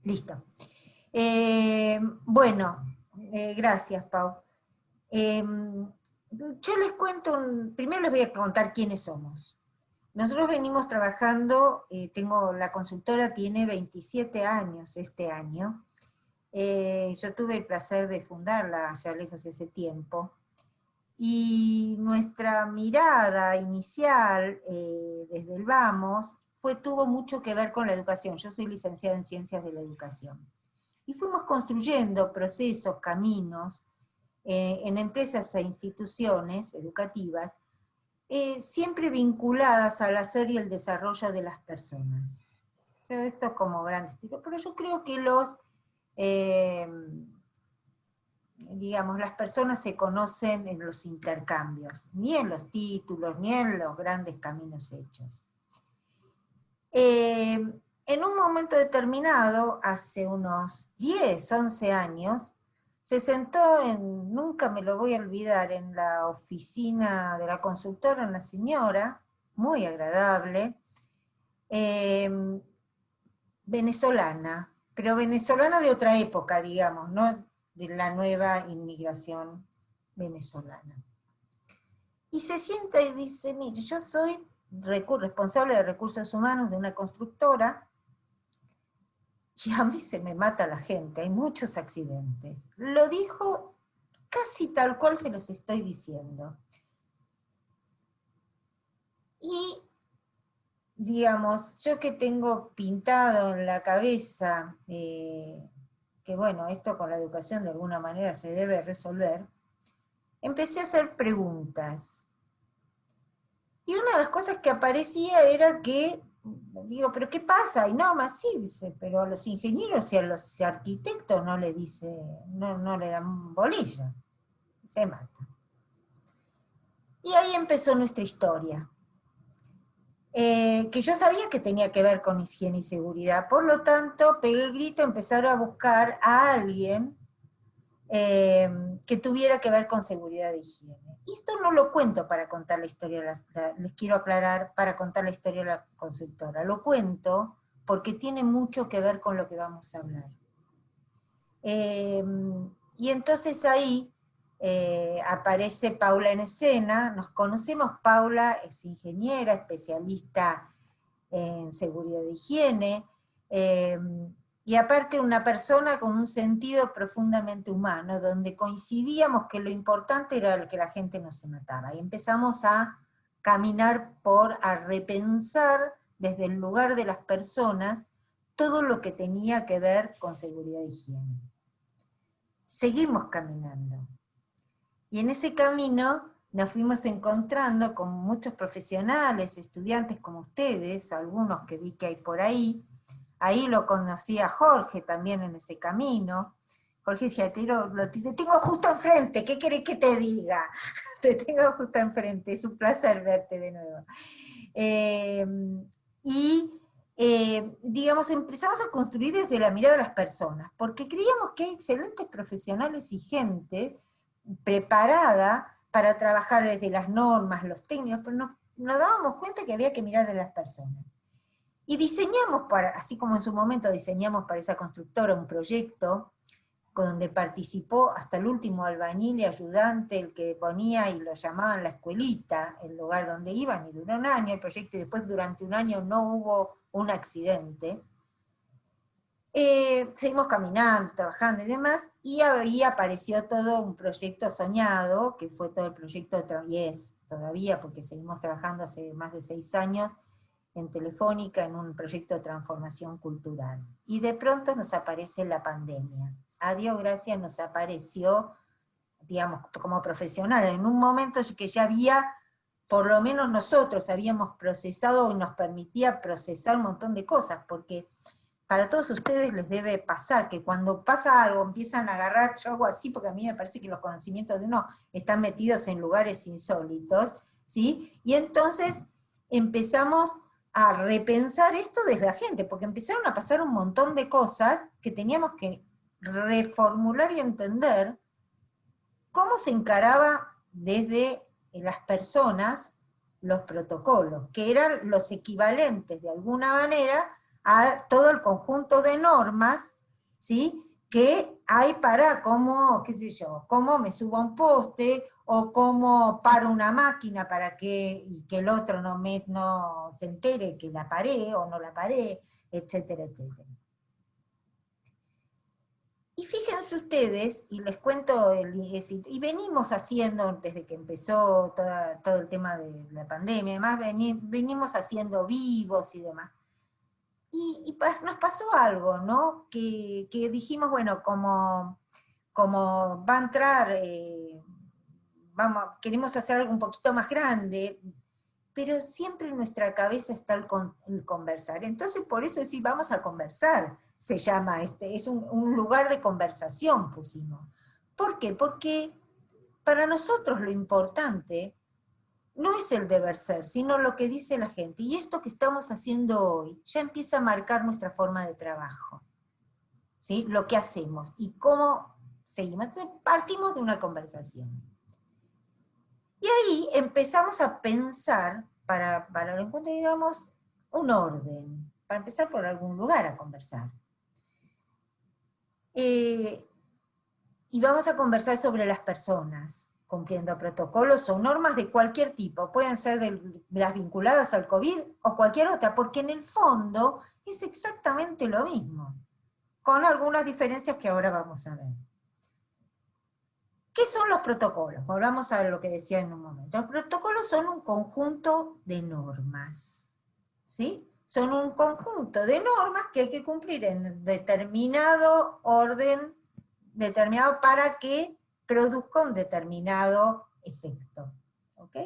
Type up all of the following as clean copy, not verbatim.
Listo. Bueno, gracias, Pau. Yo les cuento, primero les voy a contar quiénes somos. Nosotros venimos trabajando, la consultora tiene 27 años este año. Yo tuve el placer de fundarla allá lejos de ese tiempo. Y nuestra mirada inicial, desde el Vamos, tuvo mucho que ver con la educación. Yo soy licenciada en Ciencias de la Educación. Y fuimos construyendo procesos, caminos, en empresas e instituciones educativas, siempre vinculadas al hacer y el desarrollo de las personas. Esto como gran estilo, pero yo creo que digamos, las personas se conocen en los intercambios, ni en los títulos, ni en los grandes caminos hechos. En un momento determinado, hace unos 10, 11 años, se sentó nunca me lo voy a olvidar, en la oficina de la consultora, una señora, muy agradable, venezolana, pero venezolana de otra época, digamos, no de la nueva inmigración venezolana. Y se sienta y dice, mire, yo soy responsable de recursos humanos de una constructora, y a mí se me mata la gente, hay muchos accidentes. Lo dijo casi tal cual se los estoy diciendo. Y, digamos, yo que tengo pintado en la cabeza, que bueno, esto con la educación de alguna manera se debe resolver, empecé a hacer preguntas. Y una de las cosas que aparecía era que, digo, ¿pero qué pasa? Y no, más sí, dice, pero a los ingenieros y a los arquitectos no le dice, no le dan bolilla, se mata. Y ahí empezó nuestra historia, que yo sabía que tenía que ver con higiene y seguridad, por lo tanto pegué el grito, empezar a buscar a alguien que tuviera que ver con seguridad e higiene. Y esto no lo cuento para contar la historia, les quiero aclarar, para contar la historia de la consultora. Lo cuento porque tiene mucho que ver con lo que vamos a hablar. Y entonces ahí aparece Paula en escena, nos conocemos. Paula es ingeniera, especialista en seguridad e higiene, y aparte una persona con un sentido profundamente humano, donde coincidíamos que lo importante era que la gente no se matara, y empezamos a caminar a repensar desde el lugar de las personas todo lo que tenía que ver con seguridad e higiene. Seguimos caminando, y en ese camino nos fuimos encontrando con muchos profesionales, estudiantes como ustedes, algunos que vi que hay por ahí. Ahí lo conocí a Jorge también en ese camino. Jorge decía, te tengo justo enfrente, ¿qué querés que te diga? Te tengo justo enfrente, es un placer verte de nuevo. Digamos, empezamos a construir desde la mirada de las personas, porque creíamos que hay excelentes profesionales y gente preparada para trabajar desde las normas, los técnicos, pero nos dábamos cuenta que había que mirar de las personas. Y diseñamos, así como en su momento diseñamos para esa constructora un proyecto, donde participó hasta el último albañil y ayudante, el que ponía y lo llamaban la escuelita, el lugar donde iban, y duró un año el proyecto, y después durante un año no hubo un accidente. Seguimos caminando, trabajando y demás, y ahí apareció todo un proyecto soñado, que fue todo el proyecto y es todavía, porque seguimos trabajando hace más de 6 años en Telefónica, en un proyecto de transformación cultural. Y de pronto nos aparece la pandemia. A Dios gracias nos apareció, digamos, como profesional, en un momento que ya había, por lo menos nosotros habíamos procesado y nos permitía procesar un montón de cosas, porque para todos ustedes les debe pasar que cuando pasa algo empiezan a agarrar, yo hago así porque a mí me parece que los conocimientos de uno están metidos en lugares insólitos, ¿sí? Y entonces empezamos a repensar esto desde la gente, porque empezaron a pasar un montón de cosas que teníamos que reformular y entender cómo se encaraba desde las personas los protocolos, que eran los equivalentes de alguna manera a todo el conjunto de normas, ¿sí?, que hay para cómo, qué sé yo, cómo me subo a un poste, o cómo paro una máquina para y que el otro no se entere que la paré o no la paré, etcétera, etcétera. Y fíjense ustedes, y les cuento, y venimos haciendo, desde que empezó todo el tema de la pandemia, además venimos haciendo vivos y demás. Y nos pasó algo, ¿no? Que dijimos, bueno, como va a entrar, queremos hacer algo un poquito más grande, pero siempre en nuestra cabeza está el conversar. Entonces, por eso sí, vamos a conversar, se llama, es un lugar de conversación, pusimos. ¿Por qué? Porque para nosotros lo importante no es el deber ser, sino lo que dice la gente. Y esto que estamos haciendo hoy ya empieza a marcar nuestra forma de trabajo, ¿sí? Lo que hacemos y cómo seguimos. Entonces, partimos de una conversación. Y ahí empezamos a pensar, para el encuentro, digamos, un orden, para empezar por algún lugar a conversar. Y vamos a conversar sobre las personas, cumpliendo protocolos o normas de cualquier tipo, pueden ser de las vinculadas al COVID o cualquier otra, porque en el fondo es exactamente lo mismo, con algunas diferencias que ahora vamos a ver. ¿Qué son los protocolos? Volvamos a lo que decía en un momento. Los protocolos son un conjunto de normas, ¿sí? Son un conjunto de normas que hay que cumplir en determinado orden, determinado para que produzca un determinado efecto, ¿ok?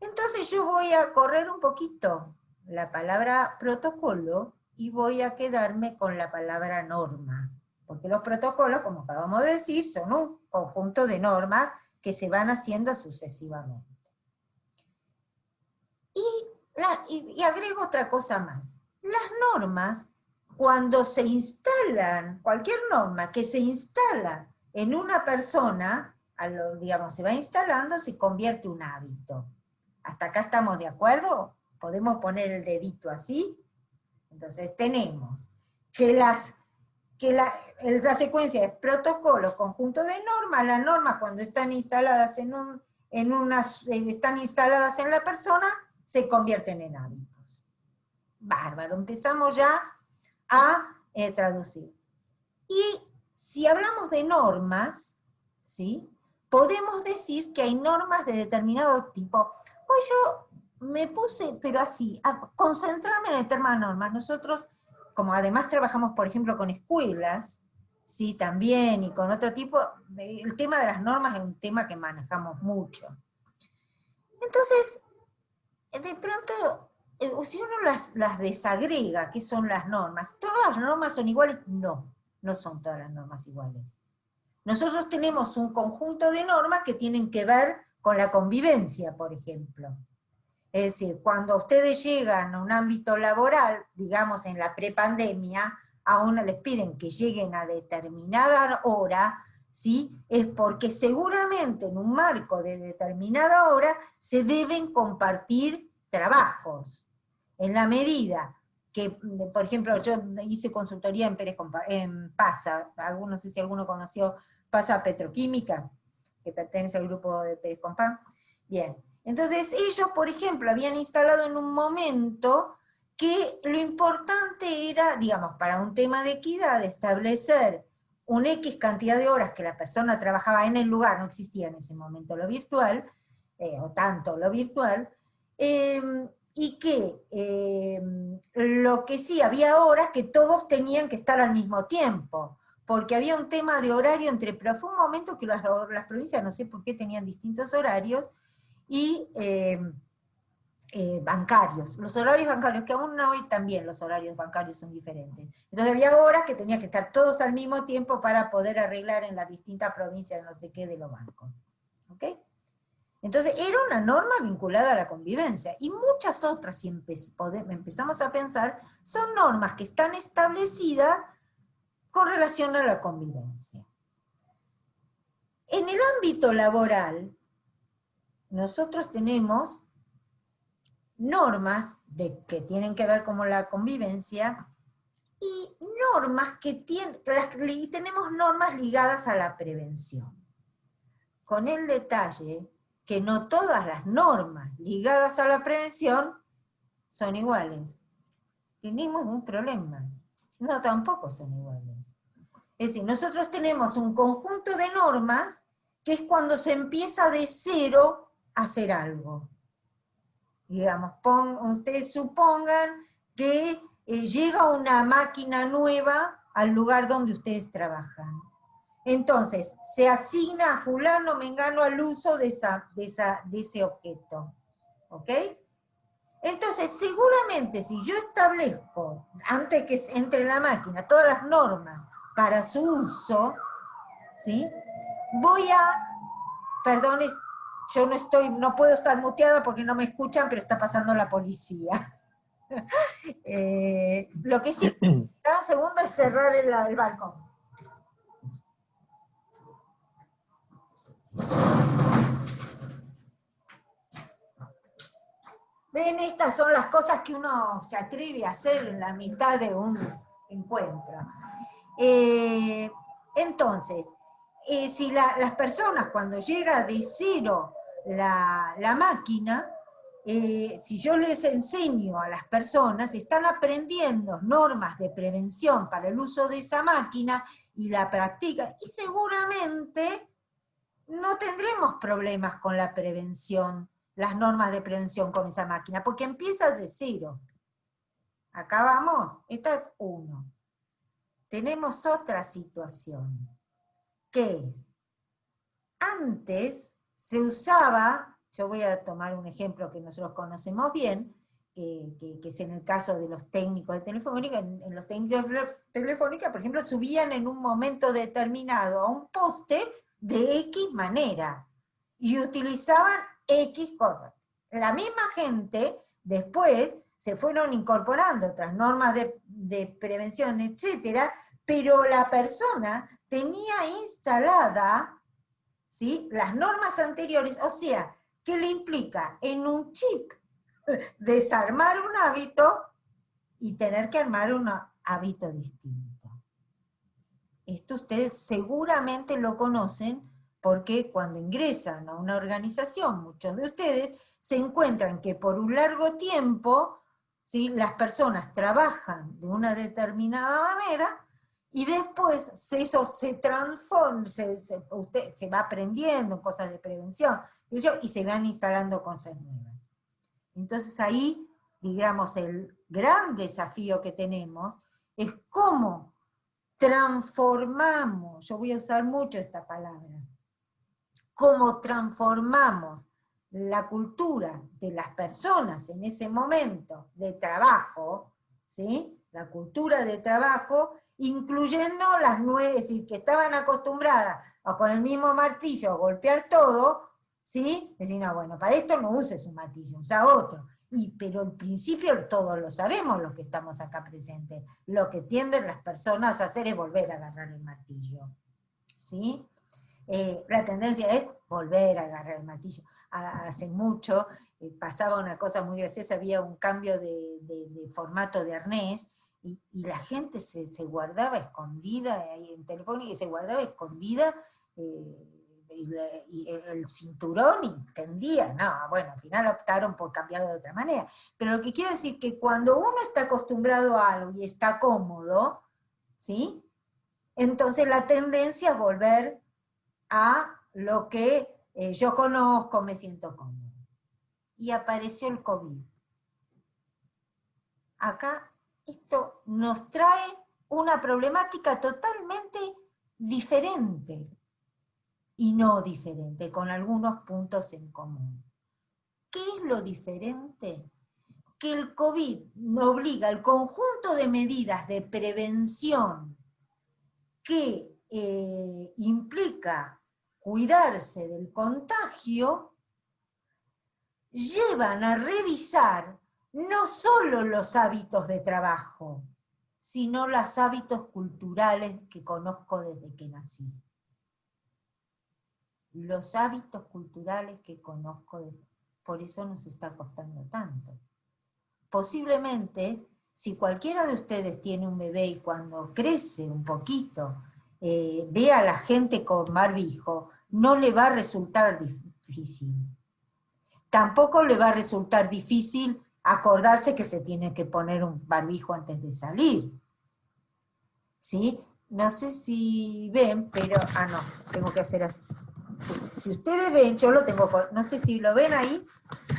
Entonces yo voy a correr un poquito la palabra protocolo y voy a quedarme con la palabra norma. Porque los protocolos, como acabamos de decir, son un conjunto de normas que se van haciendo sucesivamente. Y agrego otra cosa más. Las normas, cuando se instalan, cualquier norma que se instala en una persona, digamos, se va instalando, se convierte en un hábito. ¿Hasta acá estamos de acuerdo? ¿Podemos poner el dedito así? Entonces tenemos que la secuencia es protocolo, conjunto de normas. Las normas, cuando están instaladas están instaladas en la persona, se convierten en hábitos. Bárbaro, empezamos ya a traducir. Y si hablamos de normas, ¿sí?, podemos decir que hay normas de determinado tipo. Hoy yo me puse, pero así, a concentrarme en el tema de normas. Nosotros, como además trabajamos, por ejemplo, con escuelas, sí, también, y con otro tipo, el tema de las normas es un tema que manejamos mucho. Entonces, de pronto, si uno las desagrega, ¿qué son las normas? ¿Todas las normas son iguales? No, no son todas las normas iguales. Nosotros tenemos un conjunto de normas que tienen que ver con la convivencia, por ejemplo. Es decir, cuando ustedes llegan a un ámbito laboral, digamos en la prepandemia, a uno les piden que lleguen a determinada hora, ¿sí?, es porque seguramente en un marco de determinada hora se deben compartir trabajos. En la medida que, por ejemplo, yo hice consultoría en PASA, no sé si alguno conoció PASA Petroquímica, que pertenece al grupo de Pérez Compán. Bien, entonces ellos, por ejemplo, habían instalado en un momento que lo importante era, digamos, para un tema de equidad, establecer un X cantidad de horas que la persona trabajaba en el lugar, no existía en ese momento lo virtual, o tanto lo virtual, y que lo que sí, había horas que todos tenían que estar al mismo tiempo, porque había un tema de horario pero fue un momento que las provincias, no sé por qué, tenían distintos horarios, y bancarios, los horarios bancarios, que aún hoy también los horarios bancarios son diferentes. Entonces había horas que tenían que estar todos al mismo tiempo para poder arreglar en las distintas provincias no sé qué de los bancos. ¿Ok? Entonces era una norma vinculada a la convivencia, y muchas otras, si empezamos a pensar, son normas que están establecidas con relación a la convivencia. En el ámbito laboral, nosotros tenemos normas que tienen que ver con la convivencia, y normas tenemos normas ligadas a la prevención. Con el detalle que no todas las normas ligadas a la prevención son iguales. Tenemos un problema. No, tampoco son iguales. Es decir, nosotros tenemos un conjunto de normas que es cuando se empieza de cero a hacer algo. Digamos, ustedes supongan que llega una máquina nueva al lugar donde ustedes trabajan. Entonces, se asigna a fulano, mengano al uso de ese objeto. ¿Ok? Entonces, seguramente si yo establezco, antes que entre en la máquina, todas las normas para su uso, ¿sí? Perdón, yo no puedo estar muteada porque no me escuchan, pero está pasando la policía. Lo que sí, cada segundo es cerrar el balcón. Ven, estas son las cosas que uno se atreve a hacer en la mitad de un encuentro. Entonces, si las personas cuando llega de cero la máquina, si yo les enseño a las personas, están aprendiendo normas de prevención para el uso de esa máquina y la practican, y seguramente no tendremos problemas con la prevención, las normas de prevención con esa máquina, porque empieza de cero. Acá vamos, esta es uno. Tenemos otra situación, que es, antes se usaba, yo voy a tomar un ejemplo que nosotros conocemos bien, que es en el caso de los técnicos de Telefónica. En los técnicos de Telefónica, por ejemplo, subían en un momento determinado a un poste de X manera, y utilizaban X cosas. La misma gente, después, se fueron incorporando otras normas de prevención, etcétera, pero la persona tenía instalada, ¿sí?, las normas anteriores, o sea, que le implica en un chip desarmar un hábito y tener que armar un hábito distinto. Esto ustedes seguramente lo conocen porque cuando ingresan a una organización, muchos de ustedes se encuentran que por un largo tiempo, ¿sí?, las personas trabajan de una determinada manera y después eso se transforma, usted se va aprendiendo cosas de prevención y se van instalando cosas nuevas. Entonces ahí, digamos, el gran desafío que tenemos es cómo transformamos, yo voy a usar mucho esta palabra, cómo transformamos la cultura de las personas en ese momento de trabajo, ¿sí?, la cultura de trabajo, incluyendo las nuevas, es decir, que estaban acostumbradas a con el mismo martillo a golpear todo, ¿sí? Decir, no, bueno, para esto no uses un martillo, usa otro. Pero al principio todos lo sabemos los que estamos acá presentes. Lo que tienden las personas a hacer es volver a agarrar el martillo, ¿sí? La tendencia es volver a agarrar el martillo. Hace mucho pasaba una cosa muy graciosa, había un cambio de formato de arnés, y la gente se guardaba escondida ahí en Telefónica, y se guardaba escondida y el cinturón y tendía. No, bueno, al final optaron por cambiarlo de otra manera. Pero lo que quiero decir que cuando uno está acostumbrado a algo y está cómodo, ¿sí?, entonces la tendencia es volver a lo que yo conozco, me siento cómodo. Y apareció el COVID. Acá esto nos trae una problemática totalmente diferente, y no diferente, con algunos puntos en común. ¿Qué es lo diferente? Que el COVID nos obliga al conjunto de medidas de prevención que implica cuidarse del contagio, llevan a revisar no solo los hábitos de trabajo, sino los hábitos culturales que conozco desde que nací. Los hábitos culturales que conozco, por eso nos está costando tanto. posiblemente, si cualquiera de ustedes tiene un bebé y cuando crece un poquito, ve a la gente con barbijo, no le va a resultar difícil. Tampoco le va a resultar difícil acordarse que se tiene que poner un barbijo antes de salir. ¿Sí? No sé si ven, pero... Ah, no, tengo que hacer así. Si ustedes ven, yo lo tengo... No sé si lo ven ahí.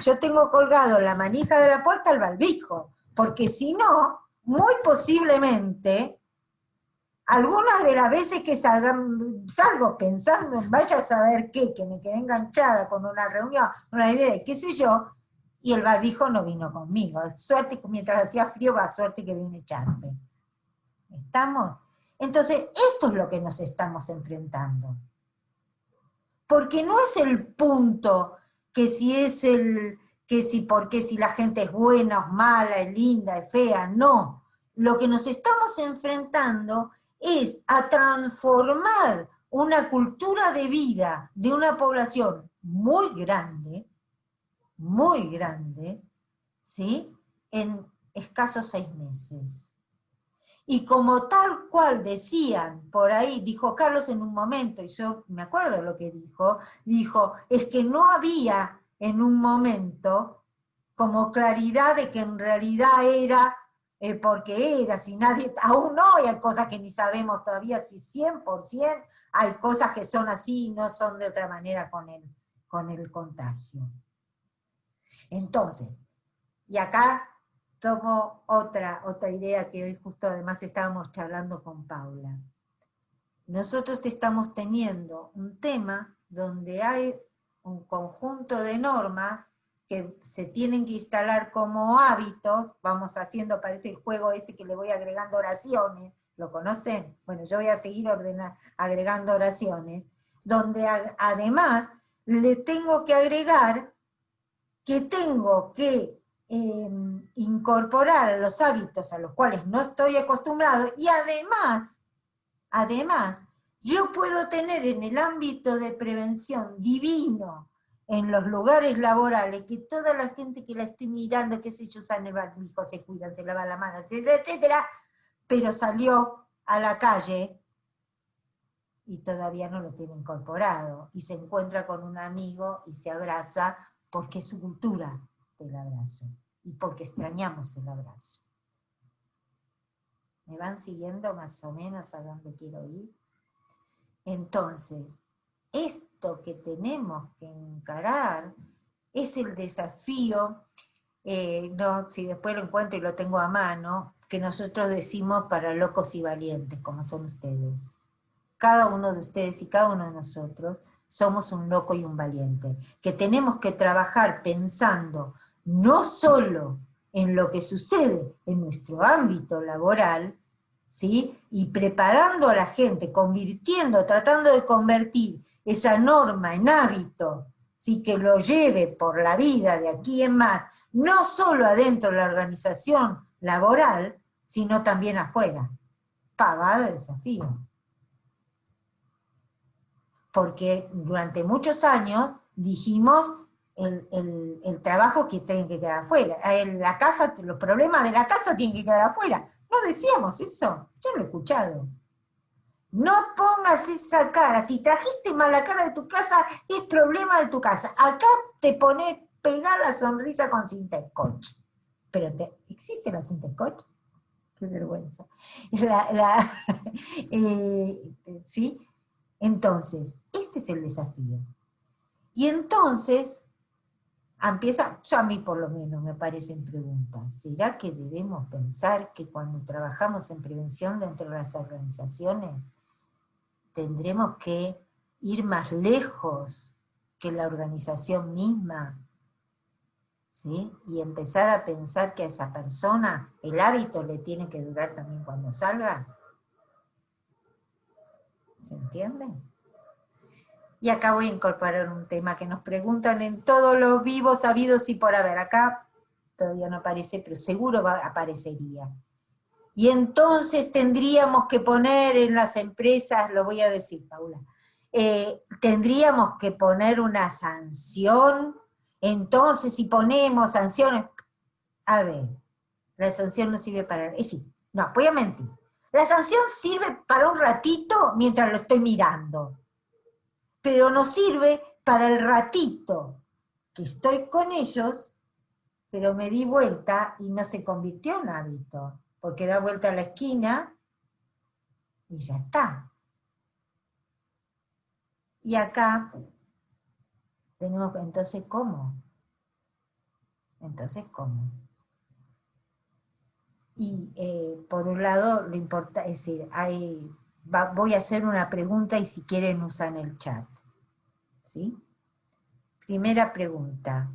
Yo tengo colgado en la manija de la puerta el barbijo. Porque si no, muy posiblemente, algunas de las veces que salgo pensando en vaya a saber qué, que me quedé enganchada con una reunión, una idea de qué sé yo, y el barbijo no vino conmigo. Suerte que mientras hacía frío, va suerte que vino a echarme. ¿Estamos? Entonces, esto es lo que nos estamos enfrentando. Porque no es el punto que si es porque si la gente es buena, es mala, es linda, es fea, no. Lo que nos estamos enfrentando es a transformar una cultura de vida de una población muy grande, ¿sí? En escasos 6 meses. Y como tal cual decían, por ahí, dijo Carlos en un momento, y yo me acuerdo de lo que dijo, es que no había en un momento como claridad de que en realidad era porque era, si nadie, aún hoy hay cosas que ni sabemos todavía si 100%, hay cosas que son así y no son de otra manera con el contagio. Entonces, y acá tomo otra idea que hoy justo además estábamos charlando con Paula. Nosotros estamos teniendo un tema donde hay un conjunto de normas que se tienen que instalar como hábitos, vamos haciendo, parece el juego ese que le voy agregando oraciones, ¿lo conocen? Bueno, yo voy a seguir agregando oraciones, donde además le tengo que agregar que tengo que incorporar los hábitos a los cuales no estoy acostumbrado, y además, yo puedo tener en el ámbito de prevención divino, en los lugares laborales, que toda la gente que la estoy mirando, qué sé yo, usan el barbijo, se cuidan, se lavan la mano, etcétera, etcétera, pero salió a la calle y todavía no lo tiene incorporado, y se encuentra con un amigo y se abraza porque es su cultura del abrazo, y porque extrañamos el abrazo. ¿Me van siguiendo más o menos a dónde quiero ir? Entonces, esto que tenemos que encarar es el desafío, no, si después lo encuentro y lo tengo a mano, que nosotros decimos para locos y valientes, como son ustedes. Cada uno de ustedes y cada uno de nosotros somos un loco y un valiente, que tenemos que trabajar pensando no solo en lo que sucede en nuestro ámbito laboral, ¿sí? Y preparando a la gente, tratando de convertir esa norma en hábito, ¿sí? Que lo lleve por la vida de aquí en más, no solo adentro de la organización laboral, sino también afuera. Pavada de desafío. Porque durante muchos años dijimos el trabajo que tiene que quedar afuera, la casa, los problemas de la casa tienen que quedar afuera. No decíamos eso, yo lo he escuchado. No pongas esa cara, si trajiste mala cara de tu casa, es problema de tu casa. Acá te pones, pegá la sonrisa con cinta scotch. Pero ¿existe la cinta scotch? Qué vergüenza. ¿Sí? Entonces, este es el desafío. Y entonces, yo a mí por lo menos me parecen preguntas. ¿Será que debemos pensar que cuando trabajamos en prevención dentro de las organizaciones, tendremos que ir más lejos que la organización misma? ¿Sí? Y empezar a pensar que a esa persona el hábito le tiene que durar también cuando salga. ¿Se entiende? Y acá voy a incorporar un tema que nos preguntan en todos los vivos habidos y por haber. Acá todavía no aparece, pero seguro aparecería. Y entonces tendríamos que poner en las empresas, lo voy a decir, Paula, tendríamos que poner una sanción. Entonces, si ponemos sanciones, a ver, La sanción no sirve para... sí, no, voy a mentir. La sanción sirve para un ratito mientras lo estoy mirando, pero no sirve para el ratito que estoy con ellos, pero me di vuelta y no se convirtió en hábito, porque da vuelta a la esquina y ya está. Y acá tenemos, entonces, ¿cómo? Entonces, ¿cómo? Y por un lado, lo importa, es decir, voy a hacer una pregunta y si quieren usan el chat. ¿Sí? Primera pregunta.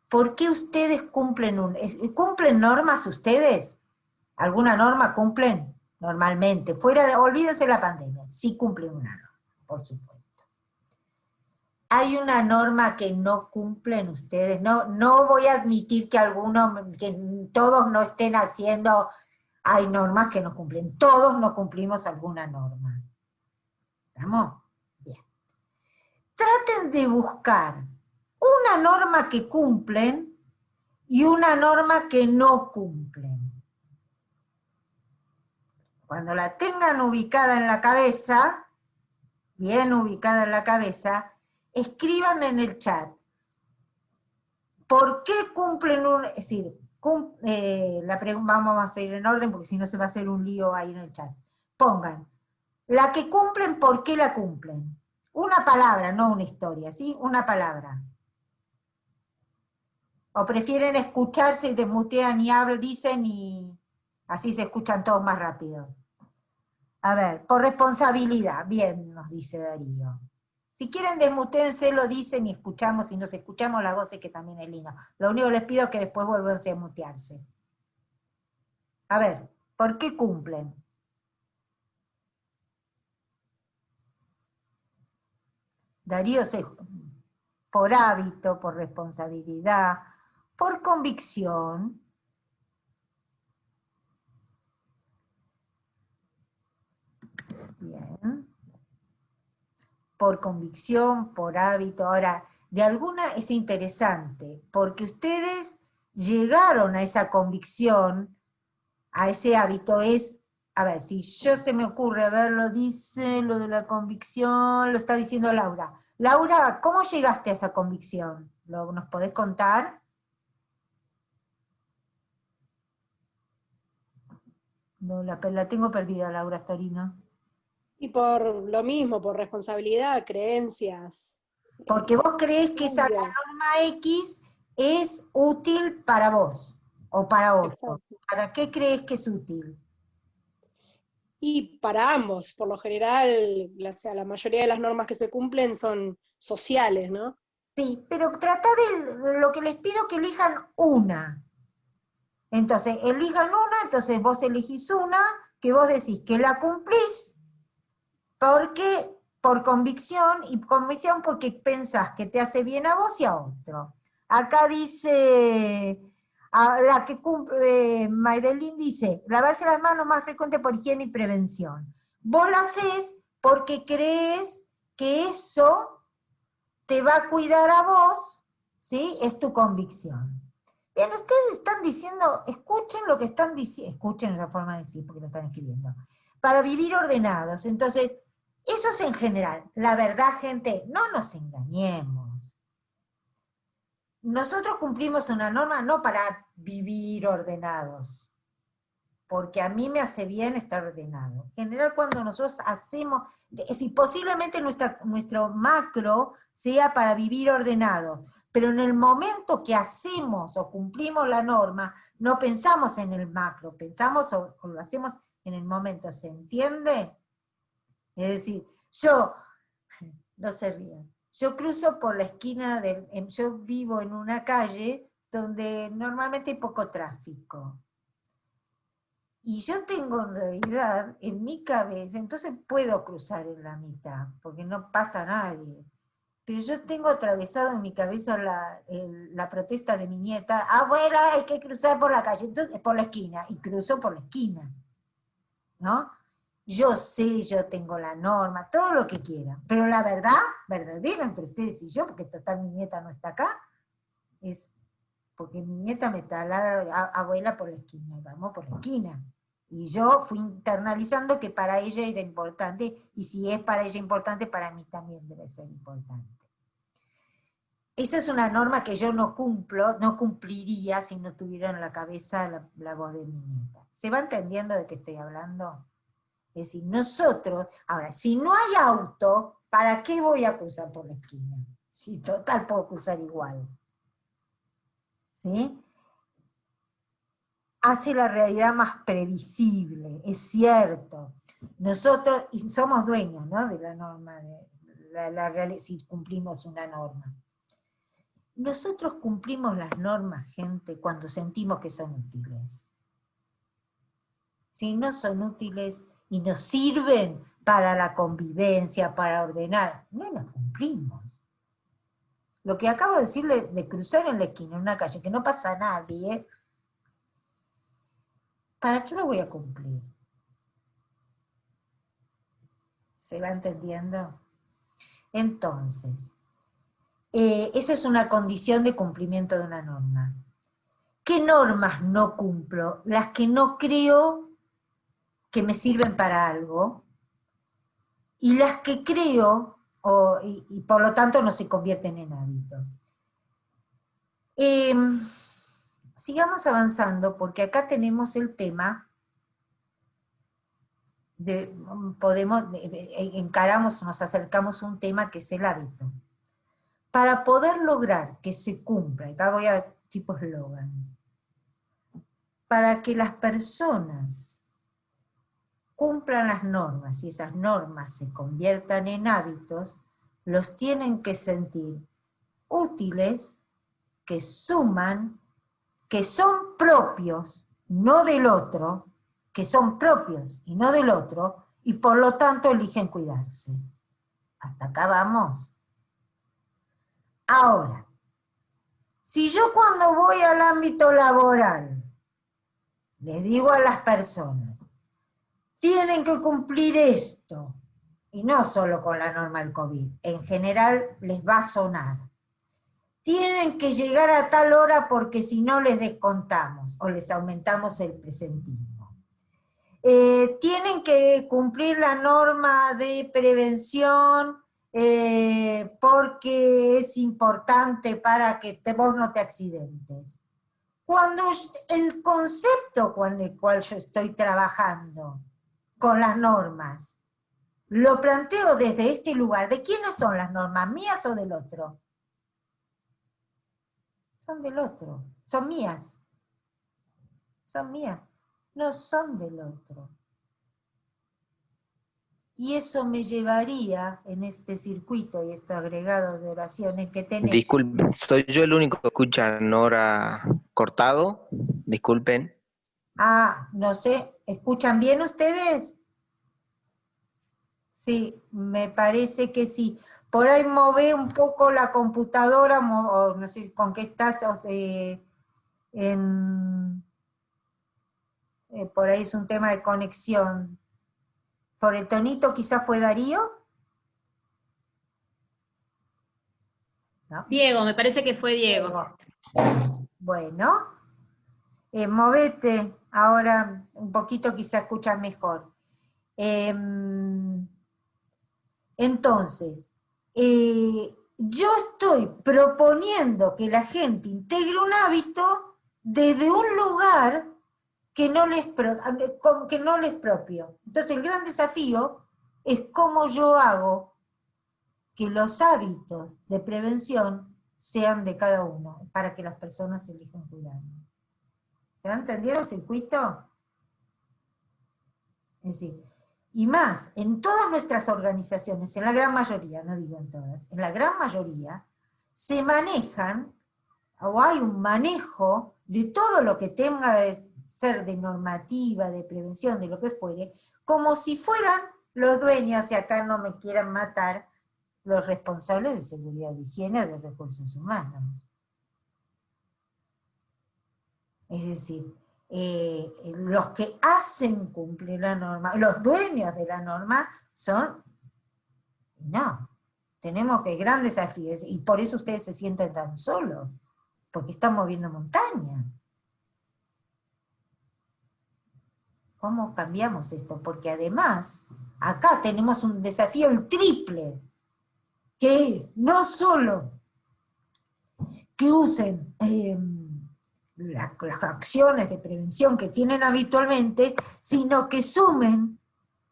¿Por qué ustedes cumplen normas ustedes? ¿Alguna norma cumplen? Normalmente. Olvídense la pandemia. Sí cumplen una norma, por supuesto. ¿Hay una norma que no cumplen ustedes? No voy a admitir que que todos no estén haciendo, hay normas que no cumplen. Todos no cumplimos alguna norma. ¿Estamos? Bien. Traten de buscar una norma que cumplen y una norma que no cumplen. Cuando la tengan ubicada en la cabeza, bien ubicada en la cabeza, escriban en el chat. ¿Por qué cumplen es decir, vamos a seguir en orden porque si no se va a hacer un lío ahí en el chat. Pongan, la que cumplen, ¿por qué la cumplen? Una palabra, no una historia, ¿sí? Una palabra. ¿O prefieren escucharse y desmutean y hablan, dicen y así se escuchan todos más rápido? A ver, por responsabilidad, bien, nos dice Darío. Si quieren desmutéense, lo dicen y escuchamos, y nos escuchamos las voces, que también es lindo. Lo único que les pido es que después vuelvan a mutearse. A ver, ¿por qué cumplen? Darío por hábito, por responsabilidad, por convicción. Bien. Por convicción, por hábito. Ahora, de alguna es interesante, porque ustedes llegaron a esa convicción, a ese hábito, a ver, si yo se me ocurre, a ver, lo dice, lo de la convicción, lo está diciendo Laura. Laura, ¿cómo llegaste a esa convicción? ¿Nos podés contar? No, la tengo perdida, Laura Storino. Y por lo mismo, por responsabilidad, creencias. Porque vos creés que la norma X es útil para vos, o para otro. Exacto. ¿Para qué crees que es útil? Y para ambos, por lo general, la mayoría de las normas que se cumplen son sociales, ¿no? Sí, pero lo que les pido que elijan una. Entonces, elijan una, entonces vos elegís una, que vos decís que la cumplís, porque por convicción, y convicción porque pensás que te hace bien a vos y a otro. Acá dice, la que cumple, Maydelín dice, lavarse las manos más frecuente por higiene y prevención. Vos lo hacés porque crees que eso te va a cuidar a vos, ¿sí? Es tu convicción. Bien, ustedes están diciendo, escuchen lo que están diciendo, escuchen la forma de decir porque lo están escribiendo, para vivir ordenados. Entonces, eso es en general. La verdad, gente, no nos engañemos. Nosotros cumplimos una norma no para vivir ordenados, porque a mí me hace bien estar ordenado. En general, cuando nosotros hacemos, si posiblemente nuestro macro sea para vivir ordenado, pero en el momento que hacemos o cumplimos la norma, no pensamos en el macro, pensamos o lo hacemos en el momento, ¿se entiende? Es decir, no se rían, yo cruzo por la esquina, yo vivo en una calle donde normalmente hay poco tráfico. Y yo tengo en realidad en mi cabeza, entonces puedo cruzar en la mitad, porque no pasa nadie. Pero yo tengo atravesado en mi cabeza la protesta de mi nieta, abuela, hay que cruzar por la calle, entonces, por la esquina, y cruzo por la esquina, ¿no? Yo sé, yo tengo la norma, todo lo que quieran, pero la verdad, verdadera entre ustedes y yo, porque total mi nieta no está acá, es porque mi nieta me taladra, abuela, por la esquina, y vamos por la esquina. Y yo fui internalizando que para ella era importante, y si es para ella importante, para mí también debe ser importante. Esa es una norma que yo no cumplo, no cumpliría si no tuviera en la cabeza la voz de mi nieta. ¿Se va entendiendo de qué estoy hablando? Es decir, nosotros, ahora, si no hay auto, ¿para qué voy a cruzar por la esquina? Si total puedo cruzar igual. ¿Sí? Hace la realidad más previsible, es cierto. Nosotros somos dueños, ¿no?, de la norma, si cumplimos una norma. Nosotros cumplimos las normas, gente, cuando sentimos que son útiles. Si no son útiles y nos sirven para la convivencia, para ordenar, no las cumplimos. Lo que acabo de decirle de cruzar en la esquina, en una calle, que no pasa a nadie, ¿para qué lo voy a cumplir? ¿Se va entendiendo? Entonces, esa es una condición de cumplimiento de una norma. ¿Qué normas no cumplo? Las que no creo que me sirven para algo, y las que creo, y por lo tanto no se convierten en hábitos. Sigamos avanzando, porque acá tenemos el tema nos acercamos a un tema que es el hábito. Para poder lograr que se cumpla, acá voy a tipo eslogan, para que las personas cumplan las normas y esas normas se conviertan en hábitos, los tienen que sentir útiles, que suman, que son propios, no del otro, que son propios y no del otro, y por lo tanto eligen cuidarse. Hasta acá vamos. Ahora, si yo cuando voy al ámbito laboral les digo a las personas, tienen que cumplir esto, y no solo con la norma del COVID, en general les va a sonar. Tienen que llegar a tal hora porque si no les descontamos o les aumentamos el presentismo. Tienen que cumplir la norma de prevención porque es importante para que vos no te accidentes. Cuando el concepto con el cual yo estoy trabajando con las normas, lo planteo desde este lugar, ¿de quiénes son las normas? ¿Mías o del otro? Son del otro, son mías. Son mías, no son del otro. Y eso me llevaría en este circuito y este agregado de oraciones que tenemos. Disculpen, ¿soy yo el único que escucha Nora cortado? Disculpen. Ah, no sé, ¿escuchan bien ustedes? Sí, me parece que sí. Por ahí mové un poco la computadora, o no sé con qué estás, por ahí es un tema de conexión. ¿Por el tonito quizás fue Darío? ¿No? Diego, me parece que fue Diego. Bueno, movete, ahora un poquito quizá escuchas mejor. Entonces, yo estoy proponiendo que la gente integre un hábito desde un lugar que no les propio. Entonces el gran desafío es cómo yo hago que los hábitos de prevención sean de cada uno, para que las personas elijan cuidarlo. ¿Se ha entendido el circuito? Es decir, y más, en todas nuestras organizaciones, en la gran mayoría, no digo en todas, en la gran mayoría, se manejan, o hay un manejo de todo lo que tenga de ser de normativa, de prevención, de lo que fuere, como si fueran los dueños, y acá no me quieran matar, los responsables de seguridad y higiene de recursos humanos. Es decir, los que hacen cumplir la norma, los dueños de la norma son, no, tenemos que gran desafío, y por eso ustedes se sienten tan solos, porque están moviendo montañas. ¿Cómo cambiamos esto? Porque además, acá tenemos un desafío el triple, que es no solo que usen las acciones de prevención que tienen habitualmente, sino que sumen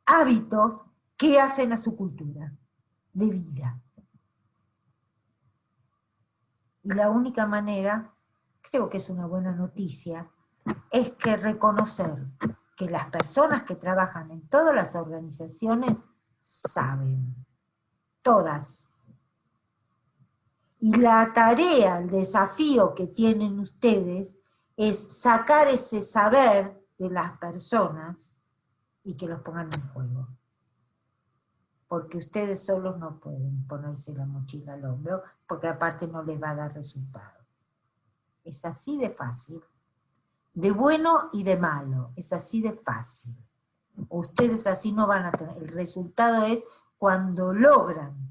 hábitos que hacen a su cultura de vida. Y la única manera, creo que es una buena noticia, es que reconocer que las personas que trabajan en todas las organizaciones saben, todas. Y la tarea, el desafío que tienen ustedes es sacar ese saber de las personas y que los pongan en juego. Porque ustedes solos no pueden ponerse la mochila al hombro, porque aparte no les va a dar resultado. Es así de fácil. De bueno y de malo, es así de fácil. Ustedes así no van a tener. El resultado es cuando logran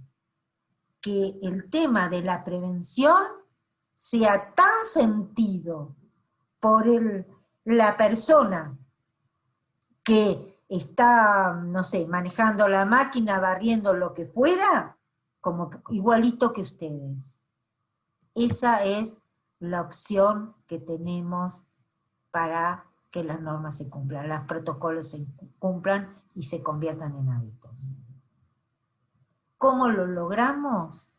que el tema de la prevención sea tan sentido por la persona que está, no sé, manejando la máquina, barriendo lo que fuera, como igualito que ustedes. Esa es la opción que tenemos para que las normas se cumplan, los protocolos se cumplan y se conviertan en hábitos. ¿Cómo lo logramos?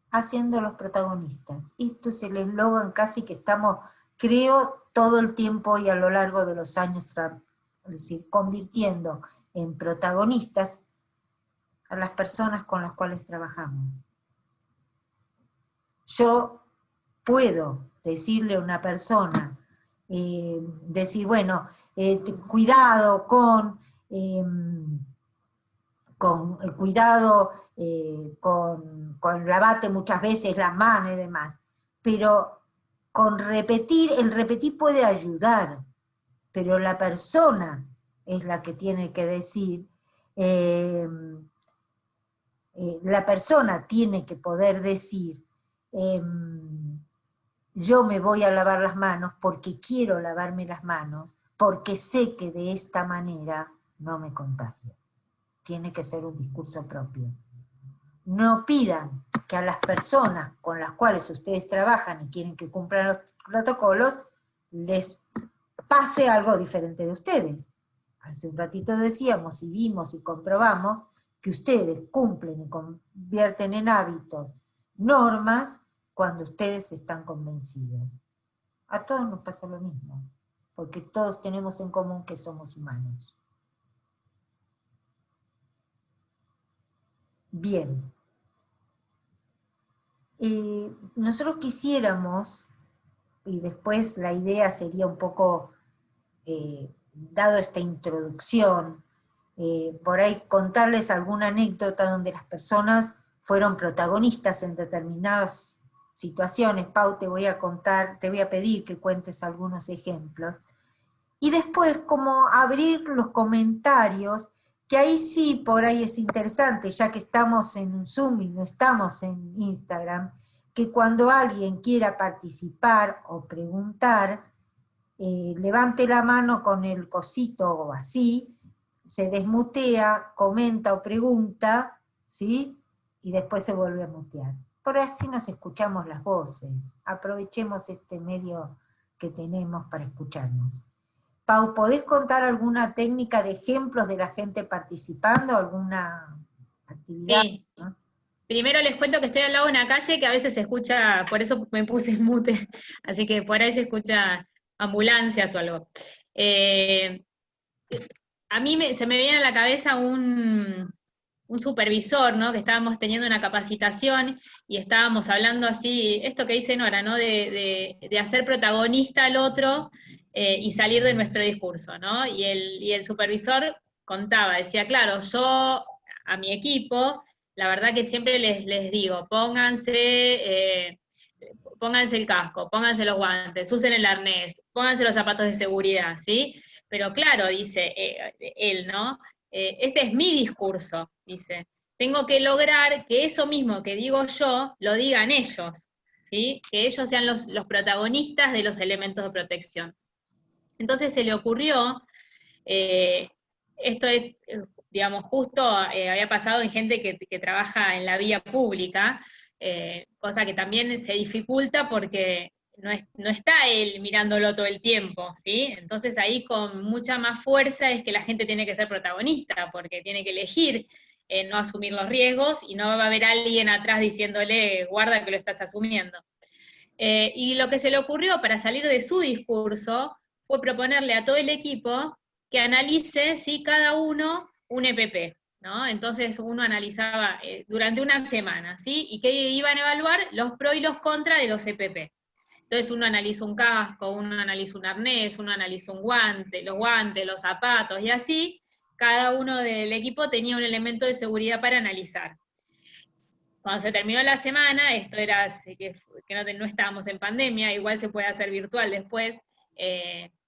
Haciéndolos protagonistas. Esto es el eslogan casi que estamos, creo, todo el tiempo y a lo largo de los años, es decir, convirtiendo en protagonistas a las personas con las cuales trabajamos. Yo puedo decirle a una persona, decir, bueno, cuidado con cuidado con lavarte muchas veces las manos y demás, pero con repetir, el repetir puede ayudar, pero la persona es la que tiene que decir, la persona tiene que poder decir, yo me voy a lavar las manos porque quiero lavarme las manos, porque sé que de esta manera no me contagio. Tiene que ser un discurso propio. No pidan que a las personas con las cuales ustedes trabajan y quieren que cumplan los protocolos, les pase algo diferente de ustedes. Hace un ratito decíamos y vimos y comprobamos que ustedes cumplen y convierten en hábitos normas cuando ustedes están convencidos. A todos nos pasa lo mismo, porque todos tenemos en común que somos humanos. Bien. Nosotros quisiéramos, y después la idea sería un poco, dado esta introducción, por ahí contarles alguna anécdota donde las personas fueron protagonistas en determinadas situaciones. Pau, te voy a pedir que cuentes algunos ejemplos. Y después como abrir los comentarios, que ahí sí, por ahí es interesante, ya que estamos en un Zoom y no estamos en Instagram, que cuando alguien quiera participar o preguntar, levante la mano con el cosito o así, se desmutea, comenta o pregunta, ¿sí? Y después se vuelve a mutear. Por así nos escuchamos las voces, aprovechemos este medio que tenemos para escucharnos. Pau, ¿podés contar alguna técnica de ejemplos de la gente participando, alguna actividad? Sí. ¿No? Primero les cuento que estoy al lado de una calle que a veces se escucha, por eso me puse en mute, así que por ahí se escucha ambulancias o algo. A mí se me viene a la cabeza un supervisor, ¿no? Que estábamos teniendo una capacitación y estábamos hablando así, esto que dice Nora, ¿no? De hacer protagonista al otro y salir de nuestro discurso, ¿no? Y el supervisor contaba, decía, claro, yo a mi equipo, la verdad que siempre les digo, pónganse el casco, pónganse los guantes, usen el arnés, pónganse los zapatos de seguridad, ¿sí? Pero claro, dice él, ¿no? Ese es mi discurso, dice. Tengo que lograr que eso mismo que digo yo, lo digan ellos. ¿sí? Que ellos sean los protagonistas de los elementos de protección. Entonces se le ocurrió, esto es, digamos, justo había pasado en gente que trabaja en la vía pública, cosa que también se dificulta porque no está él mirándolo todo el tiempo, ¿sí? Entonces ahí con mucha más fuerza es que la gente tiene que ser protagonista, porque tiene que elegir no asumir los riesgos, y no va a haber alguien atrás diciéndole, guarda que lo estás asumiendo. Y lo que se le ocurrió para salir de su discurso fue proponerle a todo el equipo que analice, ¿sí?, cada uno un EPP, ¿no? Entonces uno analizaba durante una semana, ¿sí? Y que iban a evaluar los pros y los contras de los EPP. Entonces uno analiza un casco, uno analiza un arnés, uno analiza un guante, los zapatos, y así cada uno del equipo tenía un elemento de seguridad para analizar. Cuando se terminó la semana, esto era que no estábamos en pandemia, igual se puede hacer virtual después,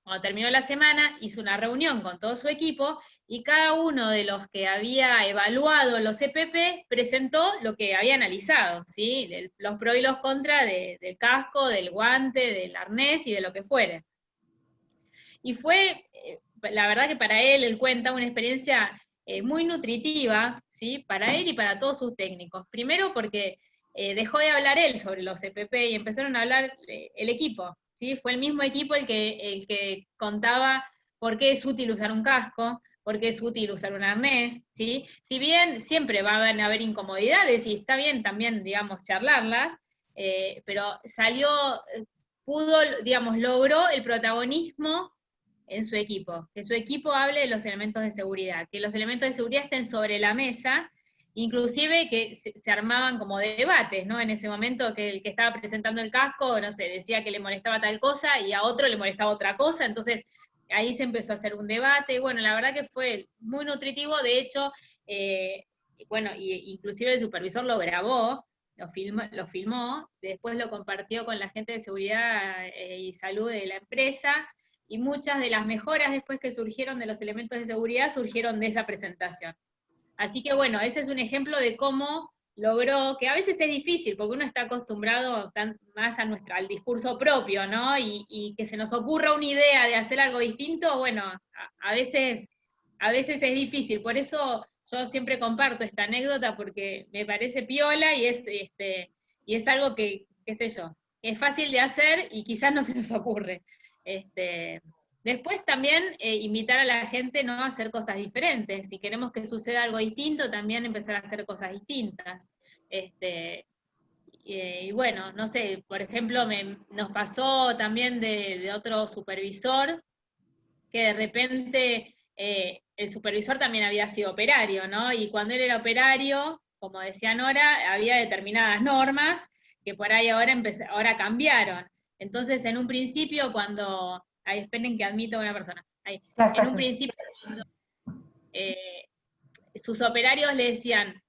cuando terminó la semana, hizo una reunión con todo su equipo, y cada uno de los que había evaluado los EPP presentó lo que había analizado, ¿sí? Los pros y los contras del casco, del guante, del arnés y de lo que fuere. Y fue, la verdad que para él cuenta una experiencia muy nutritiva, ¿sí?, para él y para todos sus técnicos. Primero porque dejó de hablar él sobre los EPP y empezaron a hablar el equipo, ¿sí? Fue el mismo equipo el que contaba por qué es útil usar un casco, por qué es útil usar un arnés, ¿sí? Si bien siempre van a haber incomodidades, y está bien también, digamos, charlarlas, pero digamos, logró el protagonismo en su equipo, que su equipo hable de los elementos de seguridad, que los elementos de seguridad estén sobre la mesa, inclusive que se armaban como debates, ¿no? En ese momento que el que estaba presentando el casco, no sé, decía que le molestaba tal cosa y a otro le molestaba otra cosa, entonces ahí se empezó a hacer un debate, y bueno, la verdad que fue muy nutritivo, de hecho, bueno, inclusive el supervisor lo grabó, lo filmó, después lo compartió con la gente de seguridad y salud de la empresa, y muchas de las mejoras después que surgieron de los elementos de seguridad surgieron de esa presentación. Así que bueno, ese es un ejemplo de cómo logró, que a veces es difícil, porque uno está acostumbrado más al discurso propio, ¿no? Y que se nos ocurra una idea de hacer algo distinto, bueno, a veces es difícil. Por eso yo siempre comparto esta anécdota, porque me parece piola y es algo que, qué sé yo, es fácil de hacer y quizás no se nos ocurre. Después también invitar a la gente, ¿no?, a hacer cosas diferentes. Si queremos que suceda algo distinto, también empezar a hacer cosas distintas. Y bueno, no sé, por ejemplo, nos pasó también de otro supervisor, que de repente el supervisor también había sido operario, ¿no? Y cuando él era operario, como decía Nora, había determinadas normas que por ahí ahora cambiaron. Entonces, en un principio, ahí esperen que admito a una persona. Ahí. En un principio, cuando sus operarios le decían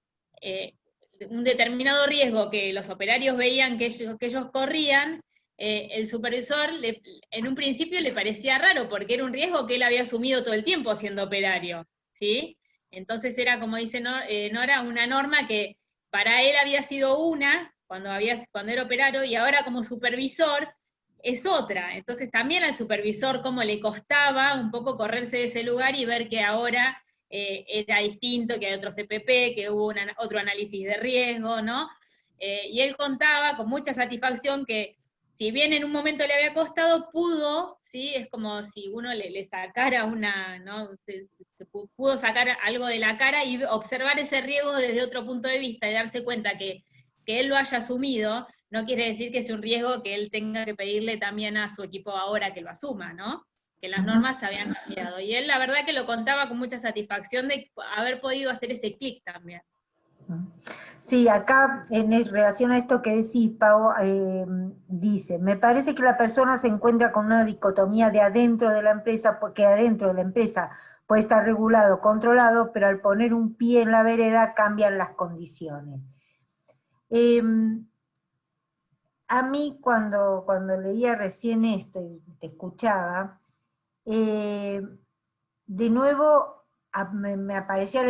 un determinado riesgo que los operarios veían que ellos corrían, el supervisor en un principio le parecía raro, porque era un riesgo que él había asumido todo el tiempo siendo operario, ¿sí? Entonces era, como dice Nora, una norma que para él había sido cuando era operario, y ahora como supervisor es otra. Entonces también al supervisor cómo le costaba un poco correrse de ese lugar y ver que ahora era distinto, que hay otro CPP, que hubo otro análisis de riesgo, ¿no? Y él contaba con mucha satisfacción que, si bien en un momento le había costado, pudo, ¿sí? Es como si uno le sacara ¿no? Se pudo sacar algo de la cara y observar ese riesgo desde otro punto de vista, y darse cuenta que él lo haya asumido, no quiere decir que sea un riesgo que él tenga que pedirle también a su equipo ahora que lo asuma, ¿no? Que las normas se habían cambiado. Y él la verdad que lo contaba con mucha satisfacción de haber podido hacer ese clic también. Sí, acá en relación a esto que decís, Pau, dice, me parece que la persona se encuentra con una dicotomía de adentro de la empresa, porque adentro de la empresa puede estar regulado, controlado, pero al poner un pie en la vereda cambian las condiciones. A mí cuando leía recién esto y te escuchaba, de nuevo me aparecía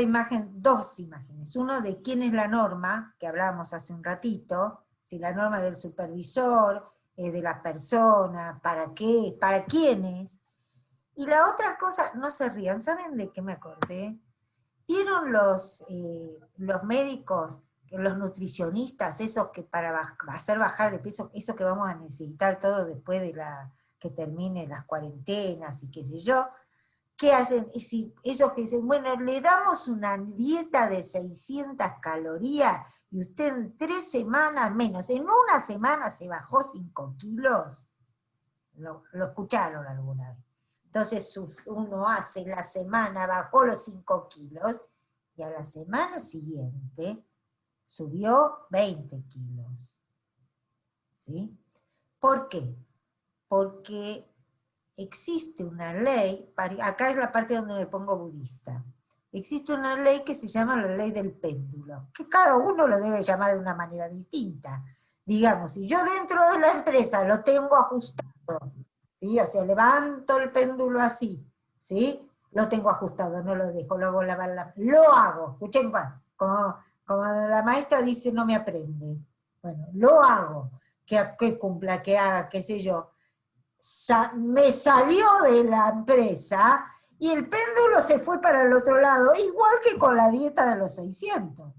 dos imágenes. Uno de quién es la norma, que hablábamos hace un ratito, si la norma del supervisor, de la persona, para qué, para quiénes. Y la otra cosa, no se rían, ¿saben de qué me acordé? ¿Vieron los médicos, los nutricionistas, esos que para hacer bajar de peso, eso que vamos a necesitar todo después de que terminen las cuarentenas y qué sé yo? ¿Qué hacen? Esos que dicen, bueno, le damos una dieta de 600 calorías y usted en 3 semanas menos, en una semana se bajó 5 kilos. Lo escucharon alguna vez. Entonces uno hace la semana, bajó los 5 kilos, y a la semana siguiente subió 20 kilos. ¿Sí? ¿Por qué? Porque existe una ley, acá es la parte donde me pongo budista, existe una ley que se llama la ley del péndulo, que cada uno lo debe llamar de una manera distinta. Digamos, si yo dentro de la empresa lo tengo ajustado, ¿sí? O sea, levanto el péndulo así, ¿sí? Lo tengo ajustado, no lo dejo, lo hago lo hago, escuchen, como la maestra dice, no me aprende. Bueno, lo hago, que cumpla, que haga, qué sé yo. Me salió de la empresa y el péndulo se fue para el otro lado, igual que con la dieta de los 600.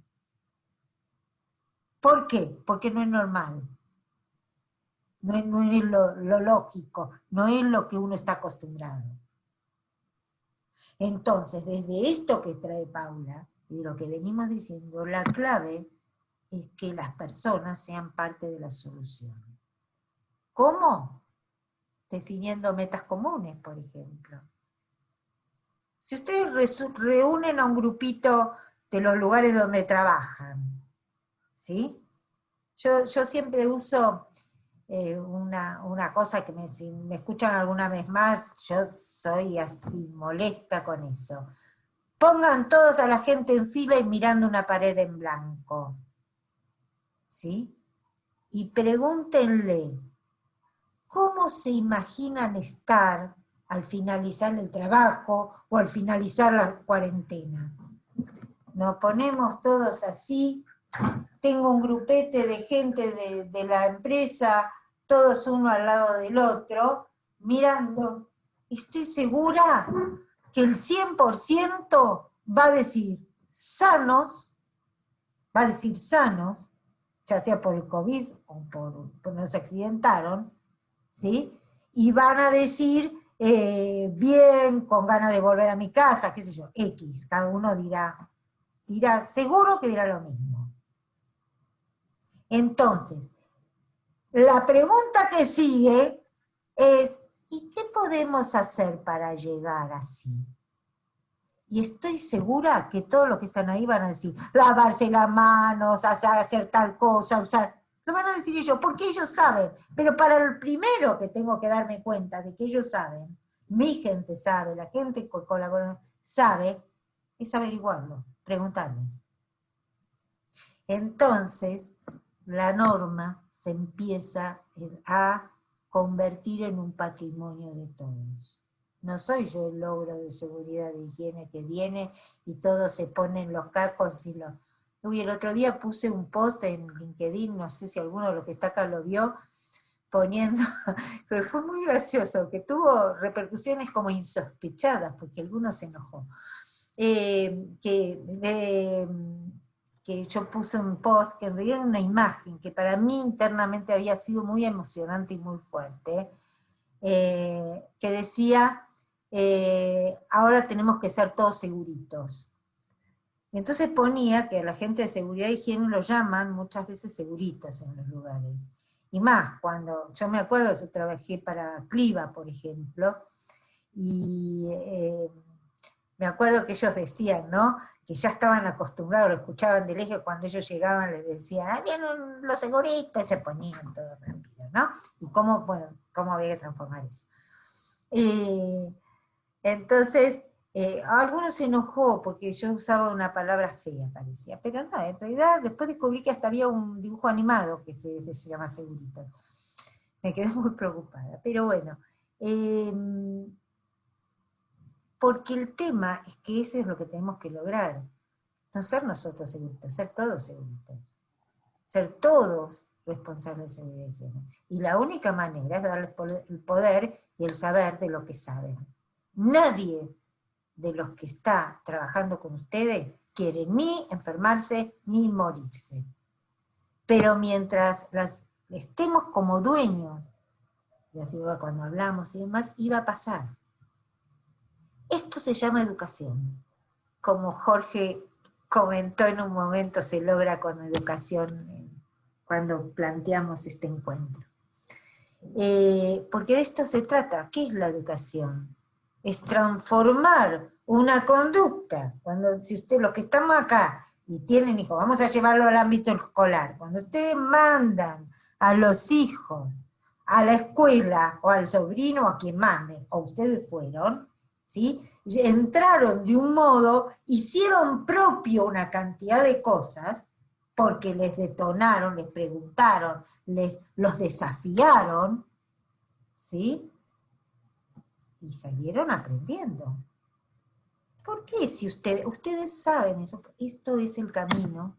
¿Por qué? Porque no es normal. No es lo lógico, no es lo que uno está acostumbrado. Entonces, desde esto que trae Paula, y de lo que venimos diciendo, la clave es que las personas sean parte de la solución. ¿Cómo? Definiendo metas comunes, por ejemplo. Si ustedes reúnen a un grupito de los lugares donde trabajan, ¿sí? Yo siempre uso una cosa que si me escuchan alguna vez más, yo soy así molesta con eso. Pongan todos a la gente en fila y mirando una pared en blanco, ¿sí? Y pregúntenle, ¿cómo se imaginan estar al finalizar el trabajo o al finalizar la cuarentena? Nos ponemos todos así, tengo un grupete de gente de la empresa, todos uno al lado del otro, mirando. Estoy segura que el 100% va a decir sanos, ya sea por el COVID o por nos accidentaron, ¿sí? Y van a decir bien, con ganas de volver a mi casa, qué sé yo, X, cada uno dirá, seguro que dirá lo mismo. Entonces, la pregunta que sigue es, ¿y qué podemos hacer para llegar así? Y estoy segura que todos los que están ahí van a decir, lavarse las manos, hacer tal cosa, usar... Lo van a decir ellos, porque ellos saben. Pero para el primero que tengo que darme cuenta de que ellos saben, mi gente sabe, la gente que colabora sabe, es averiguarlo, preguntarles. Entonces, la norma se empieza a convertir en un patrimonio de todos. No soy yo el logro de seguridad de higiene que viene y todos se ponen los cascos y los... Uy, el otro día puse un post en LinkedIn, no sé si alguno de los que está acá lo vio, poniendo, que fue muy gracioso, que tuvo repercusiones como insospechadas, porque alguno se enojó. Que yo puse un post que en realidad era una imagen que para mí internamente había sido muy emocionante y muy fuerte, que decía, ahora tenemos que ser todos seguritos. Entonces ponía que a la gente de seguridad y higiene lo llaman muchas veces seguritos en los lugares. Y más, cuando, yo me acuerdo, yo trabajé para Cliva, por ejemplo, y me acuerdo que ellos decían, ¿no?, que ya estaban acostumbrados, lo escuchaban de lejos, cuando ellos llegaban les decían, ah, vienen los seguritos, y se ponían todo rápido, ¿no? Y cómo había que transformar eso. Entonces, algunos se enojó porque yo usaba una palabra fea, parecía, pero no, en realidad después descubrí que hasta había un dibujo animado que se llama Segurito. Me quedé muy preocupada, pero bueno, porque el tema es que eso es lo que tenemos que lograr, no ser nosotros seguritos, ser todos seguritos, ser todos responsables de seguridad y higiene. Y la única manera es darles el poder y el saber de lo que saben. Nadie de los que está trabajando con ustedes quiere ni enfermarse ni morirse. Pero mientras estemos como dueños, y así cuando hablamos y demás, iba a pasar. Esto se llama educación. Como Jorge comentó en un momento, se logra con educación cuando planteamos este encuentro. Porque de esto se trata. ¿Qué es la educación? Es transformar una conducta. Si los que estamos acá y tienen hijos, vamos a llevarlo al ámbito escolar, cuando ustedes mandan a los hijos a la escuela, o al sobrino, o a quien manden, o ustedes fueron, ¿sí? Entraron de un modo, hicieron propio una cantidad de cosas, porque les detonaron, les preguntaron, los desafiaron, ¿sí? Y salieron aprendiendo. ¿Por qué? Si ustedes saben eso, esto es el camino,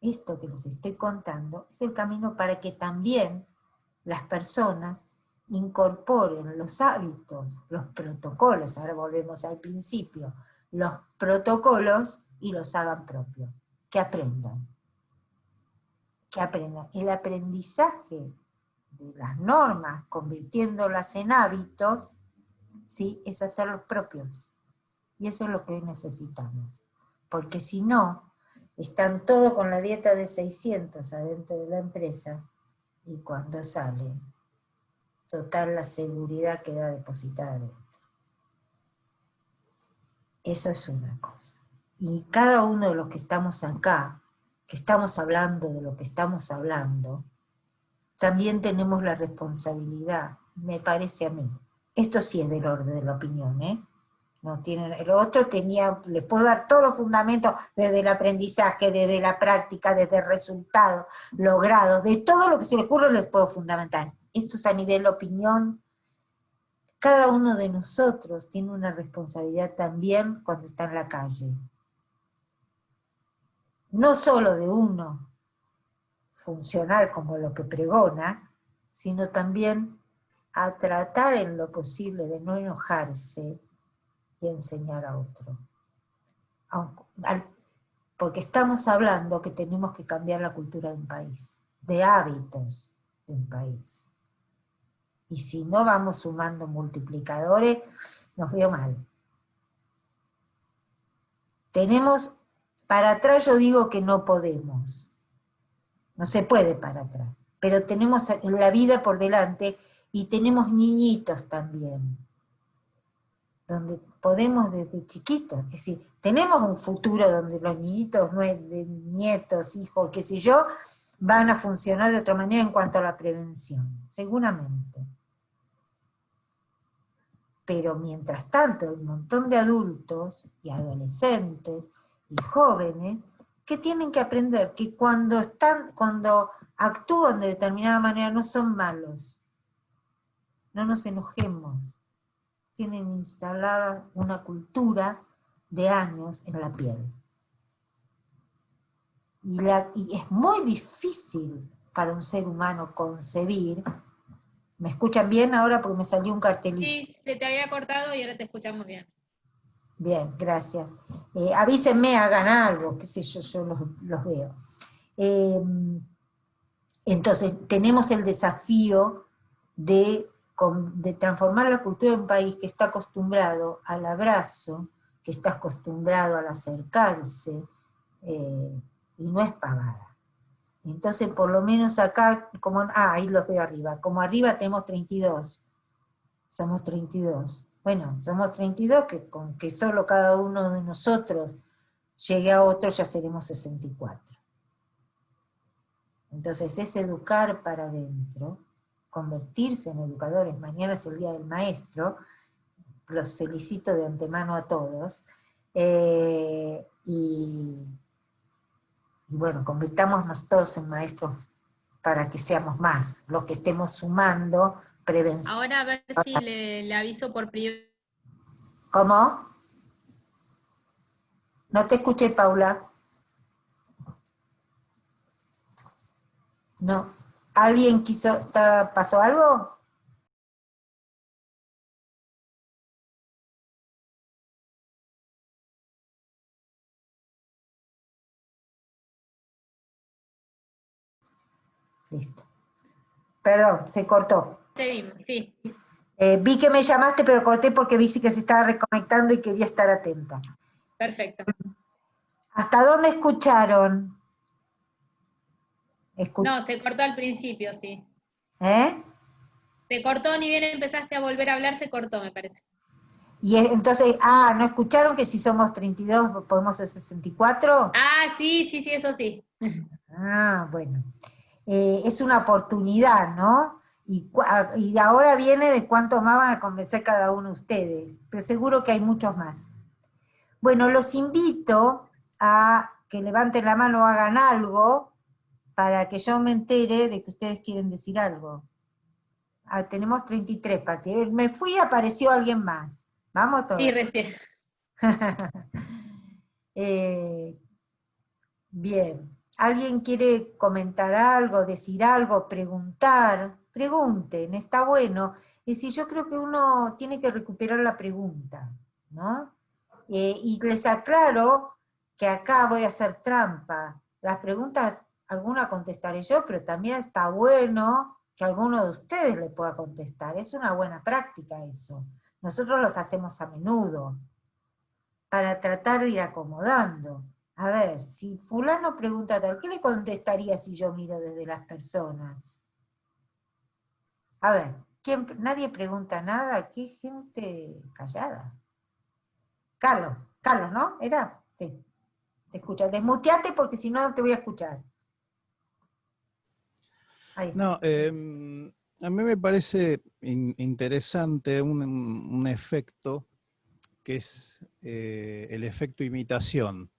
esto que les estoy contando, es el camino para que también las personas incorporen los hábitos, los protocolos, ahora volvemos al principio, los protocolos y los hagan propios, que aprendan. Que aprendan. El aprendizaje de las normas, convirtiéndolas en hábitos, ¿sí? Es hacerlos propios. Y eso es lo que hoy necesitamos. Porque si no, están todos con la dieta de 600 adentro de la empresa, y cuando salen, total la seguridad queda depositada dentro. Eso es una cosa. Y cada uno de los que estamos acá, que estamos hablando de lo que estamos hablando, también tenemos la responsabilidad, me parece a mí. Esto sí es del orden de la opinión, ¿eh? No tienen, el otro les puedo dar todos los fundamentos, desde el aprendizaje, desde la práctica, desde el resultado logrado, de todo lo que se les ocurre les puedo fundamentar. Esto es a nivel opinión. Cada uno de nosotros tiene una responsabilidad también cuando está en la calle. No solo de uno funcionar como lo que pregona, sino también a tratar en lo posible de no enojarse y enseñar a otro. Porque estamos hablando que tenemos que cambiar la cultura de un país, de hábitos de un país. Y si no vamos sumando multiplicadores, nos veo mal. Tenemos, para atrás yo digo que no podemos. No se puede para atrás. Pero tenemos la vida por delante y tenemos niñitos también, donde podemos desde chiquitos, es decir, tenemos un futuro donde los niñitos, nietos, hijos, qué sé yo, van a funcionar de otra manera en cuanto a la prevención, seguramente. Pero mientras tanto, hay un montón de adultos y adolescentes y jóvenes que tienen que aprender que cuando actúan de determinada manera no son malos. No nos enojemos. Tienen instalada una cultura de años en la piel. Y es muy difícil para un ser humano concebir. ¿Me escuchan bien ahora? Porque me salió un cartelito. Sí, se te había cortado y ahora te escuchamos bien. Bien, gracias. Avísenme, hagan algo, qué sé yo los veo. Entonces, tenemos el desafío de transformar la cultura de un país que está acostumbrado al abrazo, que está acostumbrado al acercarse, y no es pavada. Entonces, por lo menos acá, ahí los veo arriba, como arriba tenemos 32, somos 32. Bueno, somos 32, que con que solo cada uno de nosotros llegue a otro, ya seremos 64. Entonces, es educar para adentro, convertirse en educadores. Mañana es el Día del Maestro, los felicito de antemano a todos, y bueno, convirtámonos todos en maestros para que seamos más, los que estemos sumando prevención. Ahora a ver si le aviso por privado. ¿Cómo? No te escuché, Paula. No. ¿Alguien pasó algo? Listo. Perdón, se cortó. Te vimos, sí. Vi que me llamaste, pero corté porque vi que se estaba reconectando y quería estar atenta. Perfecto. ¿Hasta dónde escucharon? No, se cortó al principio, sí. ¿Eh? Se cortó, ni bien empezaste a volver a hablar, se cortó, me parece. Y entonces, ¿no escucharon que si somos 32 podemos ser 64? Ah, sí, sí, sí, eso sí. Bueno. Es una oportunidad, ¿no? Y ahora viene de cuánto más van a convencer cada uno de ustedes, pero seguro que hay muchos más. Bueno, los invito a que levanten la mano o hagan algo para que yo me entere de que ustedes quieren decir algo. Tenemos 33 partidos. Me fui y apareció alguien más. Vamos todos. Sí, recién. Bien. ¿Alguien quiere comentar algo, decir algo, preguntar? Pregunten, está bueno. Es decir, yo creo que uno tiene que recuperar la pregunta, ¿no? Y les aclaro que acá voy a hacer trampa. Las preguntas, alguna contestaré yo, pero también está bueno que alguno de ustedes le pueda contestar. Es una buena práctica eso. Nosotros los hacemos a menudo, para tratar de ir acomodando. A ver, si fulano pregunta tal, ¿qué le contestaría si yo miro desde las personas? A ver, nadie pregunta nada, qué gente callada. Carlos, ¿no? ¿Era? Sí, te escucho. Desmuteate porque si no te voy a escuchar. Ahí está. No, a mí me parece interesante un efecto que es el efecto imitación.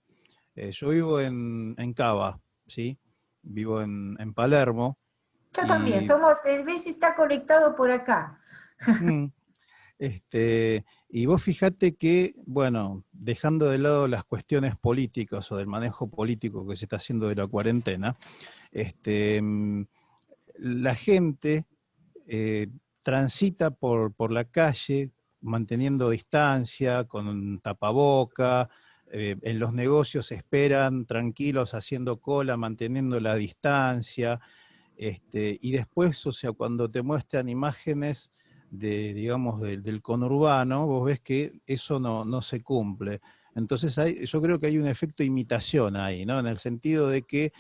Yo vivo en Cava, ¿sí? Vivo en Palermo. Yo también, ves si está conectado por acá. mm, y vos fíjate que, bueno, dejando de lado las cuestiones políticas o del manejo político que se está haciendo de la cuarentena, la gente transita por la calle manteniendo distancia, con tapaboca, en los negocios esperan tranquilos haciendo cola, manteniendo la distancia, y después, o sea, cuando te muestran imágenes digamos, del conurbano, vos ves que eso no se cumple. Entonces yo creo que hay un efecto imitación ahí, ¿no? En el sentido de que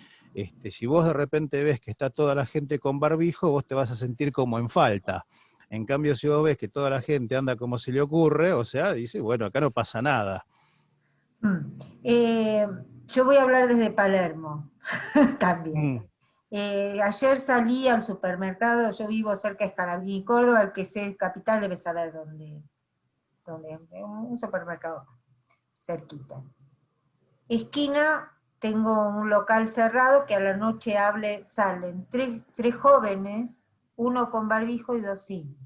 si vos de repente ves que está toda la gente con barbijo, vos te vas a sentir como en falta. En cambio, si vos ves que toda la gente anda como se le ocurre, o sea, dice, bueno, acá no pasa nada. Yo voy a hablar desde Palermo, también. Ayer salí al supermercado, yo vivo cerca de Scalabrini y Córdoba, el que sea capital debe saber dónde, un supermercado cerquita. Esquina, tengo un local cerrado que a la noche salen tres jóvenes, uno con barbijo y dos sin.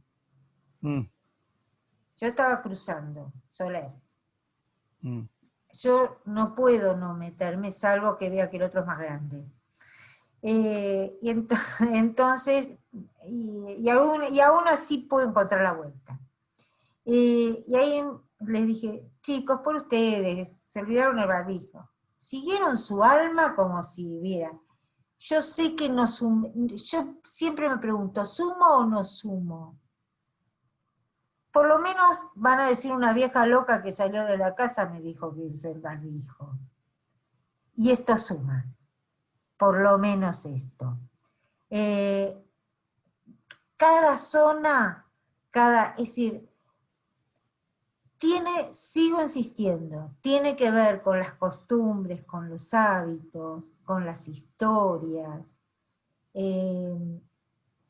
Yo estaba cruzando, Soler. Yo no puedo no meterme, salvo que vea que el otro es más grande. Entonces, aún así puedo encontrar la vuelta. Y ahí les dije, chicos, por ustedes, se olvidaron el barbijo. Siguieron su alma como si vieran. Yo sé que yo siempre me pregunto, ¿sumo o no sumo? Por lo menos van a decir una vieja loca que salió de la casa me dijo que es el barbijo. Y esto suma. Por lo menos esto. Cada zona, es decir, sigo insistiendo, tiene que ver con las costumbres, con los hábitos, con las historias,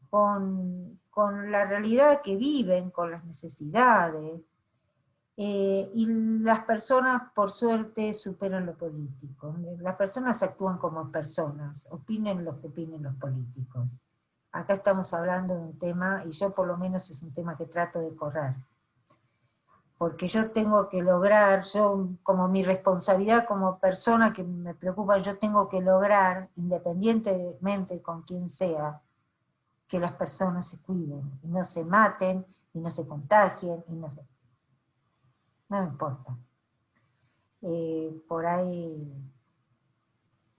con la realidad que viven, con las necesidades. Y las personas, por suerte, superan lo político. Las personas actúan como personas, opinen lo que opinen los políticos. Acá estamos hablando de un tema, y yo por lo menos es un tema que trato de correr. Porque yo tengo que lograr, como mi responsabilidad como persona que me preocupa, yo tengo que lograr, independientemente con quien sea, que las personas se cuiden, y no se maten, y no se contagien, y no me importa. Por ahí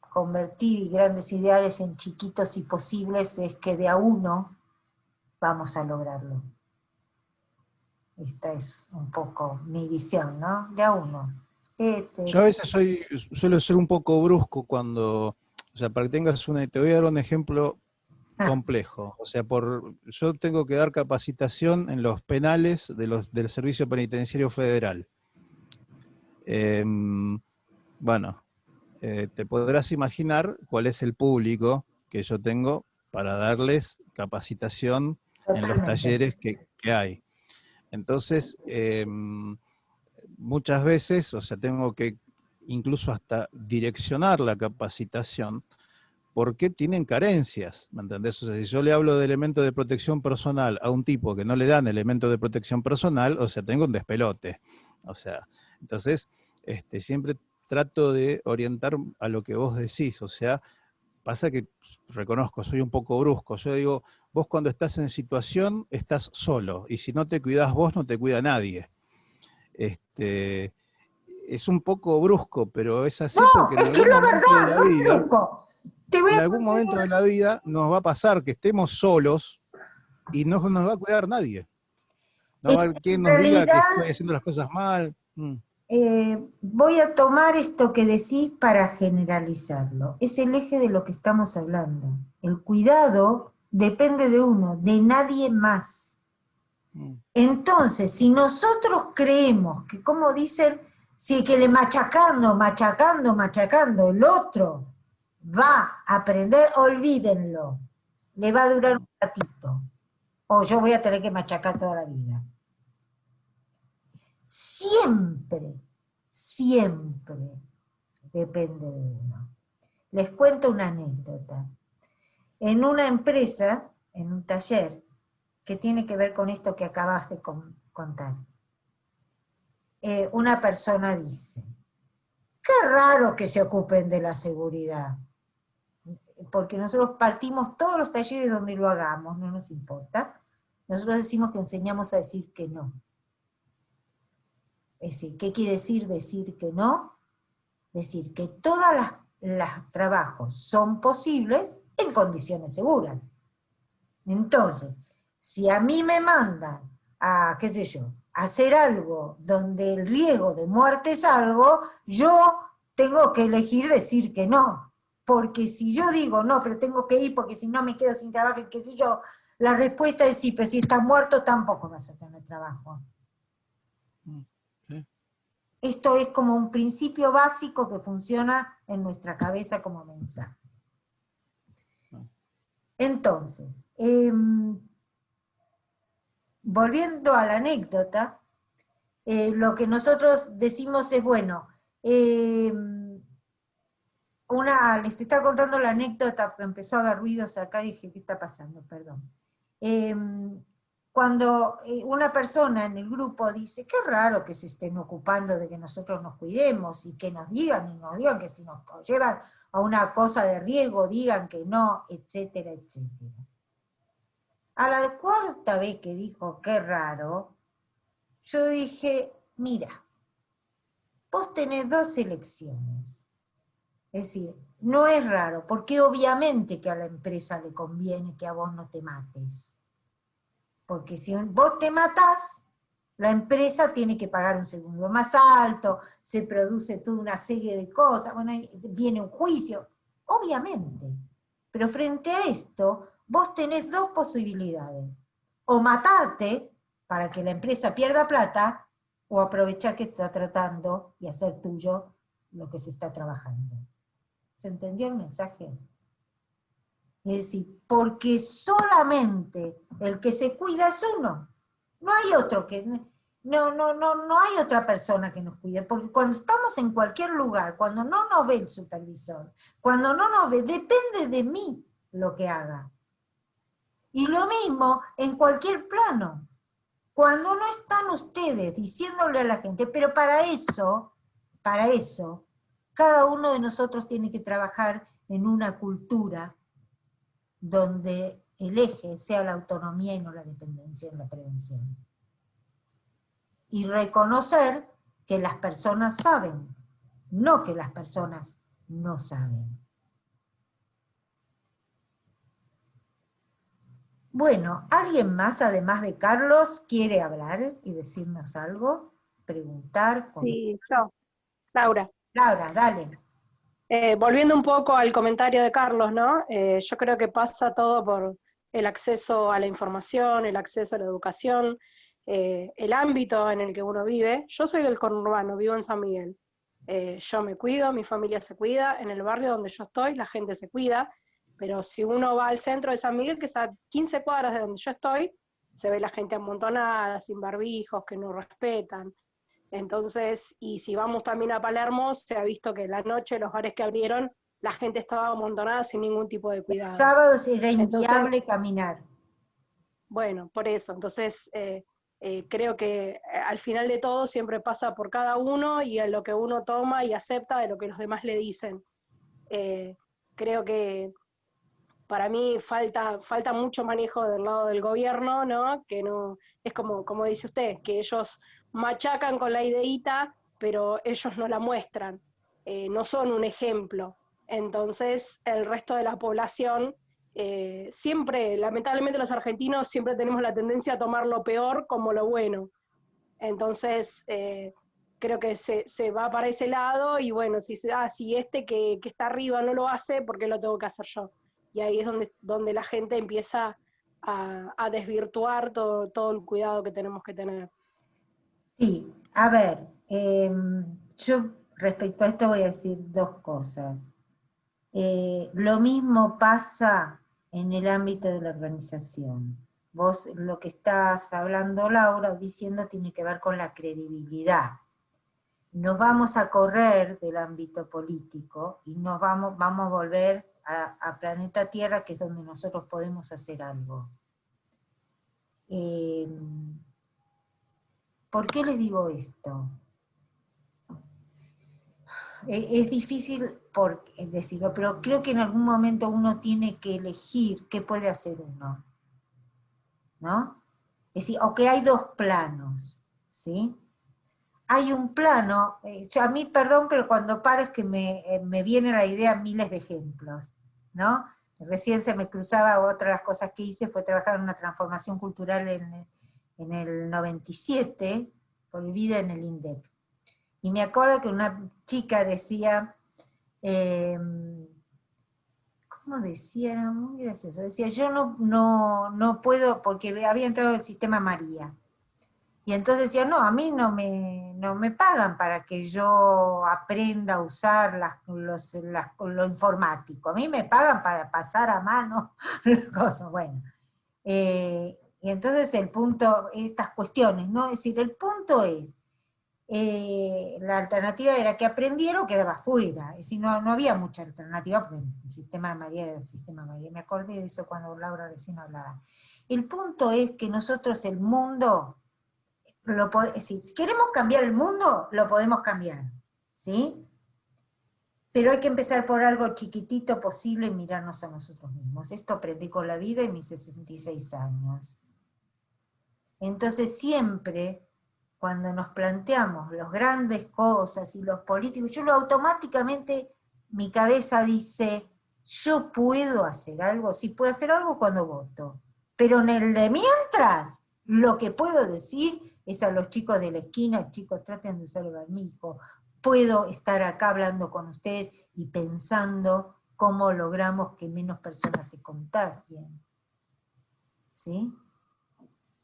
convertir grandes ideales en chiquitos y posibles es que de a uno vamos a lograrlo. Esta es un poco mi visión, ¿no? De a uno. Yo a veces suelo ser un poco brusco cuando, o sea, para que tengas te voy a dar un ejemplo complejo. O sea, yo tengo que dar capacitación en los penales del Servicio Penitenciario Federal. Bueno, te podrás imaginar cuál es el público que yo tengo para darles capacitación en los talleres que hay. Entonces, muchas veces, o sea, tengo que incluso hasta direccionar la capacitación porque tienen carencias, ¿me entendés? O sea, si yo le hablo de elementos de protección personal a un tipo que no le dan elementos de protección personal, o sea, tengo un despelote. O sea, entonces, siempre trato de orientar a lo que vos decís, o sea, pasa que, reconozco, soy un poco brusco, yo digo, vos cuando estás en situación, estás solo, y si no te cuidás vos, no te cuida nadie. Es un poco brusco, pero es así porque en algún momento de la vida, en algún momento de la vida nos va a pasar que estemos solos y no nos va a cuidar nadie. No va a haber quien nos diga que estoy haciendo las cosas mal. Voy a tomar esto que decís para generalizarlo. Es el eje de lo que estamos hablando. El cuidado depende de uno, de nadie más. Entonces, si nosotros creemos que, como dicen, si que le machacando, el otro va a aprender, olvídenlo. Le va a durar un ratito. O yo voy a tener que machacar toda la vida. Siempre depende de uno. Les cuento una anécdota. En una empresa, en un taller, que tiene que ver con esto que acabas de contar, una persona dice, qué raro que se ocupen de la seguridad, porque nosotros partimos todos los talleres donde lo hagamos, no nos importa, nosotros decimos que enseñamos a decir que no. Es decir, ¿qué quiere decir que no? Decir que todos los trabajos son posibles en condiciones seguras. Entonces, si a mí me mandan a, qué sé yo, a hacer algo donde el riesgo de muerte es algo, yo tengo que elegir decir que no. Porque si yo digo no, pero tengo que ir porque si no me quedo sin trabajo y qué sé yo, la respuesta es sí, pero si estás muerto tampoco vas a tener trabajo. Esto es como un principio básico que funciona en nuestra cabeza como mensaje. Entonces, volviendo a la anécdota, lo que nosotros decimos es, bueno, les está contando la anécdota porque empezó a haber ruidos acá y dije, ¿qué está pasando? Perdón. Cuando una persona en el grupo dice, qué raro que se estén ocupando de que nosotros nos cuidemos y que nos digan que si nos llevan a una cosa de riesgo, digan que no, etcétera, etcétera. A la cuarta vez que dijo, qué raro, yo dije, mira, vos tenés dos elecciones. Es decir, no es raro, porque obviamente que a la empresa le conviene que a vos no te mates. Porque si vos te matás, la empresa tiene que pagar un seguro más alto, se produce toda una serie de cosas, bueno, viene un juicio, obviamente. Pero frente a esto, vos tenés dos posibilidades. O matarte para que la empresa pierda plata, o aprovechar que está tratando y hacer tuyo lo que se está trabajando. ¿Se entendió el mensaje? Es decir, porque solamente el que se cuida es uno. No hay otro que... No hay otra persona que nos cuide, porque cuando estamos en cualquier lugar, cuando no nos ve el supervisor, cuando no nos ve, depende de mí lo que haga. Y lo mismo en cualquier plano. Cuando no están ustedes diciéndole a la gente, pero para eso, cada uno de nosotros tiene que trabajar en una cultura donde el eje sea la autonomía y no la dependencia en la prevención. Y reconocer que las personas saben, no que las personas no saben. Bueno, ¿alguien más, además de Carlos, quiere hablar y decirnos algo? Preguntar. Sí, yo, Laura. Laura, dale. Volviendo un poco al comentario de Carlos, ¿no? Yo creo que pasa todo por el acceso a la información, el acceso a la educación, el ámbito en el que uno vive. Yo soy del conurbano, vivo en San Miguel. Yo me cuido, mi familia se cuida, en el barrio donde yo estoy la gente se cuida, pero si uno va al centro de San Miguel, que está a 15 cuadras de donde yo estoy, se ve la gente amontonada, sin barbijos, que no respetan. Entonces, y si vamos también a Palermo, se ha visto que en la noche, los bares que abrieron, la gente estaba amontonada sin ningún tipo de cuidado. Sábados era inviable Entonces, caminar. bueno, por eso. Entonces, creo que al final de todo siempre pasa por cada uno y en lo que uno toma y acepta de lo que los demás le dicen. Creo que para mí falta mucho manejo del lado del gobierno, ¿no? Que no, es como dice usted, que ellos machacan con la ideita, pero ellos no la muestran, no son un ejemplo. Entonces, el resto de la población, siempre, lamentablemente los argentinos siempre tenemos la tendencia a tomar lo peor como lo bueno. Entonces, creo que se va para ese lado y bueno, si este que está arriba no lo hace, ¿por qué lo tengo que hacer yo? Y ahí es donde la gente empieza a desvirtuar todo el cuidado que tenemos que tener. Sí, a ver, yo respecto a esto voy a decir dos cosas. Lo mismo pasa en el ámbito de la organización. Vos lo que estás hablando, Laura, diciendo tiene que ver con la credibilidad. Nos vamos a correr del ámbito político y vamos a volver a planeta Tierra, que es donde nosotros podemos hacer algo. ¿Por qué les digo esto? Es difícil decirlo, pero creo que en algún momento uno tiene que elegir qué puede hacer uno, ¿no? Es decir, o que hay dos planos, ¿sí? Hay un plano, a mí, perdón, pero cuando paro es que me viene a la idea miles de ejemplos, ¿no? Recién se me cruzaba, otra de las cosas que hice fue trabajar en una transformación cultural en el 97, por vida en el INDEC. Y me acuerdo que una chica decía, ¿cómo decía? Era muy gracioso. Decía, yo no puedo, porque había entrado el sistema María. Y entonces decía, no, a mí no me pagan para que yo aprenda a usar lo informático. A mí me pagan para pasar a mano cosas. Bueno. Y entonces el punto, estas cuestiones, ¿no? Es decir, el punto es, la alternativa era que aprendiera o quedaba fuera. Es decir, no había mucha alternativa, porque el sistema de María era el sistema de María. Me acordé de eso cuando Laura recién hablaba. El punto es que nosotros el mundo, es decir, si queremos cambiar el mundo, lo podemos cambiar, ¿sí? Pero hay que empezar por algo chiquitito posible y mirarnos a nosotros mismos. Esto aprendí con la vida en mis 66 años. Entonces siempre, cuando nos planteamos las grandes cosas y los políticos, automáticamente mi cabeza dice, yo puedo hacer algo, sí puedo hacer algo cuando voto, pero en el de mientras, lo que puedo decir es a los chicos de la esquina, chicos, traten de usar el barbijo, puedo estar acá hablando con ustedes y pensando cómo logramos que menos personas se contagien, ¿sí?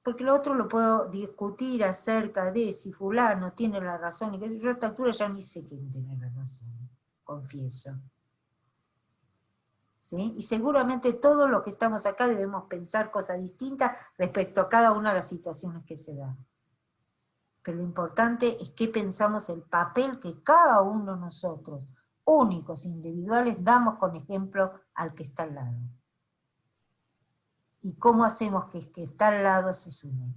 Porque lo otro lo puedo discutir acerca de si fulano tiene la razón, y que yo a esta altura ya ni sé quién tiene la razón, confieso. ¿Sí? Y seguramente todos los que estamos acá debemos pensar cosas distintas respecto a cada una de las situaciones que se dan. Pero lo importante es que pensamos el papel que cada uno de nosotros, únicos, individuales, damos con ejemplo al que está al lado. Y cómo hacemos que el que está al lado se sume.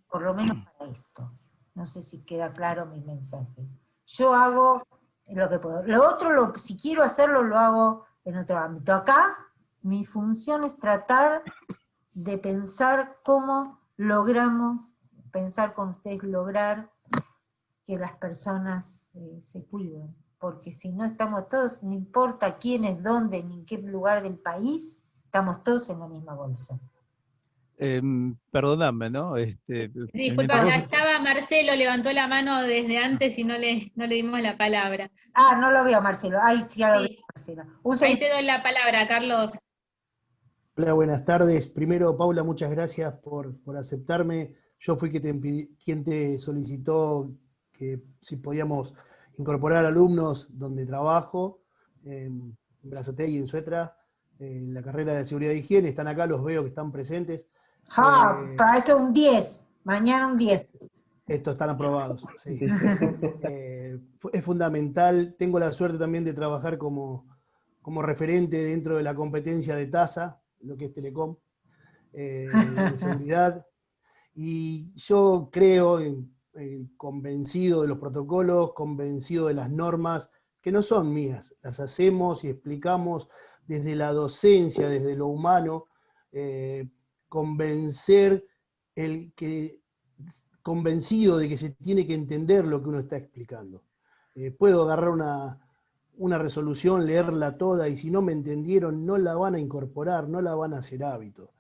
Por lo menos para esto. No sé si queda claro mi mensaje. Yo hago lo que puedo. Lo otro, si quiero hacerlo, lo hago en otro ámbito. Acá mi función es tratar de pensar cómo logramos, pensar con ustedes, lograr que las personas se cuiden. Porque si no estamos todos, no importa quién es, dónde, ni en qué lugar del país, estamos todos en la misma bolsa. Perdóname, ¿no? Disculpa, mientras vos- estaba Marcelo, levantó la mano desde antes y no le dimos la palabra. Ah, no lo veo, Marcelo. Ay, sí, ya lo veo, Sí, Marcelo. Un ahí segundo. te doy la palabra, Carlos. Hola, buenas tardes. Primero, Paula, muchas gracias por aceptarme. Yo fui quien te solicitó que si podíamos incorporar alumnos donde trabajo, en Brazategui, en Suetra, en la carrera de seguridad y higiene. Están acá, los veo que están presentes. Para eso un 10. Mañana un 10. Estos están aprobados, sí. Es fundamental. Tengo la suerte también de trabajar como referente dentro de la competencia de TASA, lo que es Telecom, de seguridad. Y yo creo, convencido de los protocolos, convencido de las normas, que no son mías, las hacemos y explicamos desde la docencia, desde lo humano, convencido de que se tiene que entender lo que uno está explicando. Puedo agarrar una resolución, leerla toda, y si no me entendieron, no la van a incorporar, no la van a hacer hábito.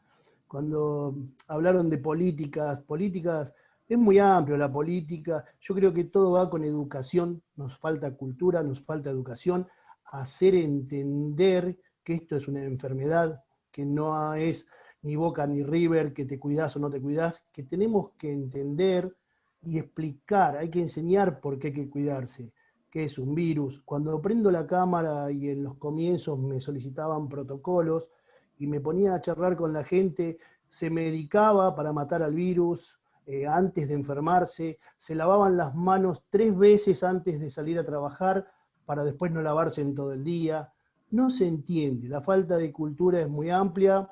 Cuando hablaron de políticas, es muy amplio la política, yo creo que todo va con educación, nos falta cultura, nos falta educación, hacer entender que esto es una enfermedad, que no es ni Boca ni River, que te cuidás o no te cuidás, que tenemos que entender y explicar, hay que enseñar por qué hay que cuidarse, qué es un virus. Cuando prendo la cámara y en los comienzos me solicitaban protocolos y me ponía a charlar con la gente, se medicaba para matar al virus antes de enfermarse, se lavaban las manos 3 veces antes de salir a trabajar para después no lavarse en todo el día. No se entiende, la falta de cultura es muy amplia.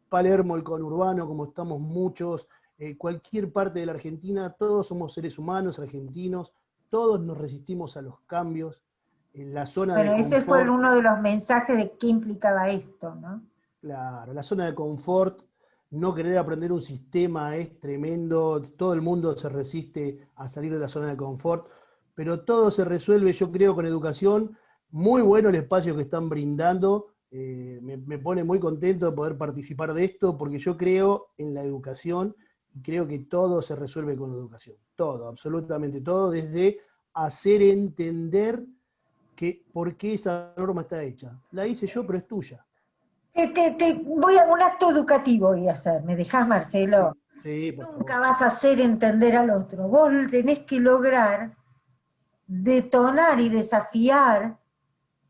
Palermo, el conurbano, como estamos muchos, cualquier parte de la Argentina, todos somos seres humanos argentinos, todos nos resistimos a los cambios. En la zona de confort, ese fue uno de los mensajes de qué implicaba esto, ¿no? Claro, la zona de confort, no querer aprender un sistema es tremendo, todo el mundo se resiste a salir de la zona de confort, pero todo se resuelve, yo creo, con educación. Muy bueno el espacio que están brindando, me pone muy contento de poder participar de esto, porque yo creo en la educación y creo que todo se resuelve con la educación. Todo, absolutamente todo, desde hacer entender por qué esa norma está hecha. La hice yo, pero es tuya. Voy a un acto educativo voy a hacer, ¿me dejás, Marcelo? Sí, por favor. Nunca vas a hacer entender al otro, vos tenés que lograr detonar y desafiar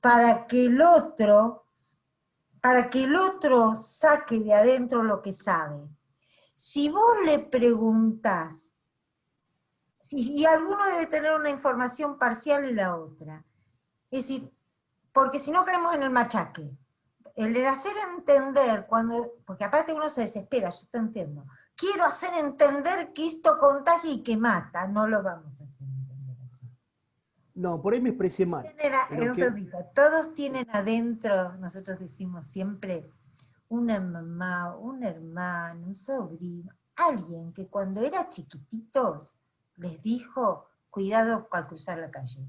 para que el otro saque de adentro lo que sabe. Si vos le preguntás, y alguno debe tener una información parcial y la otra, es decir, porque si no caemos en el machaque. El de hacer entender, porque aparte uno se desespera, yo te entiendo, quiero hacer entender que esto contagia y que mata, no lo vamos a hacer entender así. No, por ahí me expresé mal. Todos tienen adentro, nosotros decimos siempre, una mamá, un hermano, un sobrino, alguien que cuando eran chiquititos les dijo, cuidado al cruzar la calle,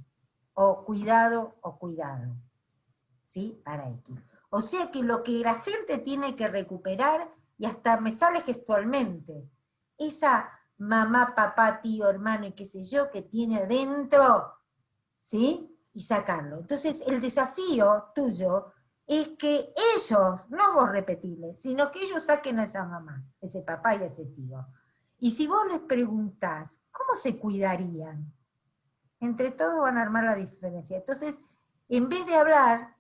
o cuidado, ¿sí? Para X. O sea que lo que la gente tiene que recuperar, y hasta me sale gestualmente, esa mamá, papá, tío, hermano y qué sé yo, que tiene adentro, ¿sí? Y sacarlo. Entonces el desafío tuyo es que ellos, no vos repetirles, sino que ellos saquen a esa mamá, ese papá y a ese tío. Y si vos les preguntás, ¿cómo se cuidarían? Entre todos van a armar la diferencia. Entonces, en vez de hablar,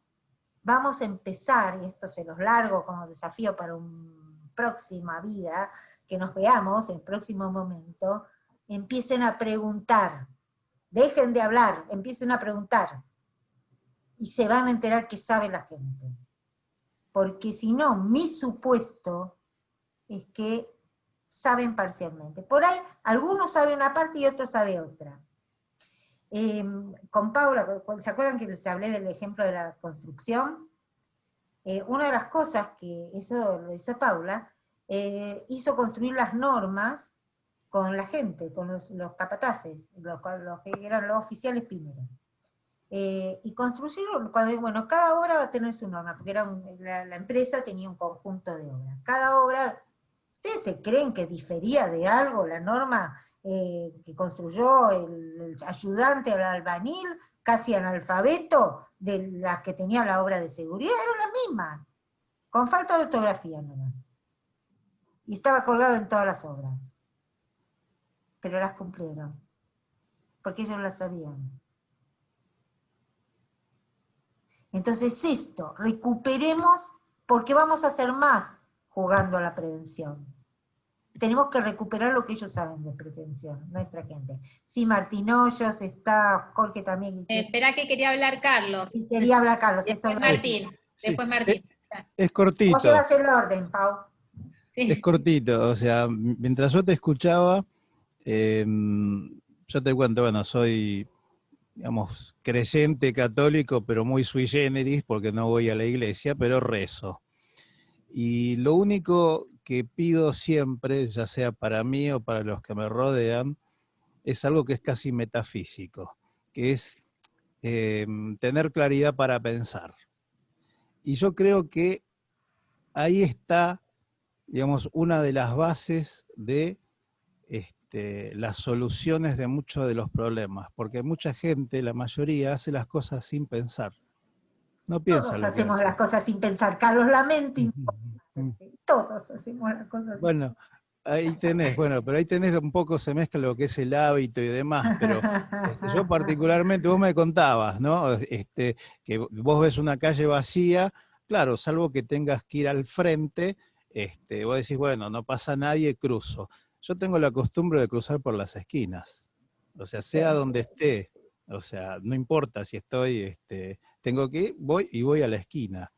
vamos a empezar, y esto se los largo como desafío para una próxima vida, que nos veamos en el próximo momento, empiecen a preguntar, dejen de hablar, empiecen a preguntar, y se van a enterar que sabe la gente. Porque si no, mi supuesto es que saben parcialmente. Por ahí, algunos saben una parte y otros saben otra. Con Paula, ¿se acuerdan que les hablé del ejemplo de la construcción? una de las cosas que eso lo hizo Paula, hizo construir las normas con la gente, con los capataces, los que eran los oficiales primero. Y construyeron, bueno, cada obra va a tener su norma, porque la empresa tenía un conjunto de obras. Cada obra, ¿ustedes se creen que difería de algo la norma que construyó el ayudante al albañil, casi analfabeto, de la que tenía la obra de seguridad? Era la misma, con falta de ortografía nomás. Y estaba colgado en todas las obras. Pero las cumplieron, porque ellos las sabían. Entonces esto, recuperemos, porque vamos a hacer más jugando a la prevención. Tenemos que recuperar lo que ellos saben de prevención, nuestra gente. Sí, Martín Hoyos, está Jorge también. Espera que quería hablar Carlos. Sí, quería hablar Carlos. Después eso Martín. Sí. Después Martín. Es cortito. Vos llevas el orden, Pau. Sí. Es cortito, o sea, mientras yo te escuchaba, yo te cuento, bueno, soy, digamos, creyente católico, pero muy sui generis, porque no voy a la iglesia, pero rezo. Y lo único que pido siempre, ya sea para mí o para los que me rodean, es algo que es casi metafísico, que es tener claridad para pensar. Y yo creo que ahí está, digamos, una de las bases de las soluciones de muchos de los problemas, porque mucha gente, la mayoría, hace las cosas sin pensar. No piensa Todos lo que hacemos hace. las cosas sin pensar, Carlos, lamento. Todos hacemos las cosas sin Bueno, ahí tenés, bueno, pero ahí tenés un poco, se mezcla lo que es el hábito y demás, pero yo particularmente, vos me contabas, ¿no? Que vos ves una calle vacía, claro, salvo que tengas que ir al frente, vos decís, bueno, no pasa nadie, cruzo. Yo tengo la costumbre de cruzar por las esquinas, o sea, sea donde esté, o sea, no importa si estoy, tengo que ir, voy a la esquina.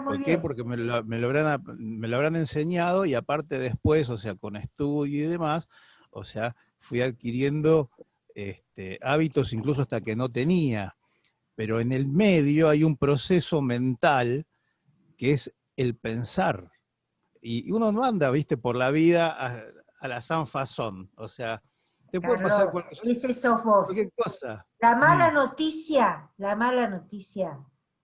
¿Por qué? bien. Porque me lo habrán enseñado y aparte después, o sea, con estudio y demás, o sea, fui adquiriendo hábitos incluso hasta que no tenía. Pero en el medio hay un proceso mental que es el pensar. Y uno no anda, viste, por la vida a la sans façon. O sea, te puede pasar Carlos, ese sos vos. cualquier cosa. La mala noticia,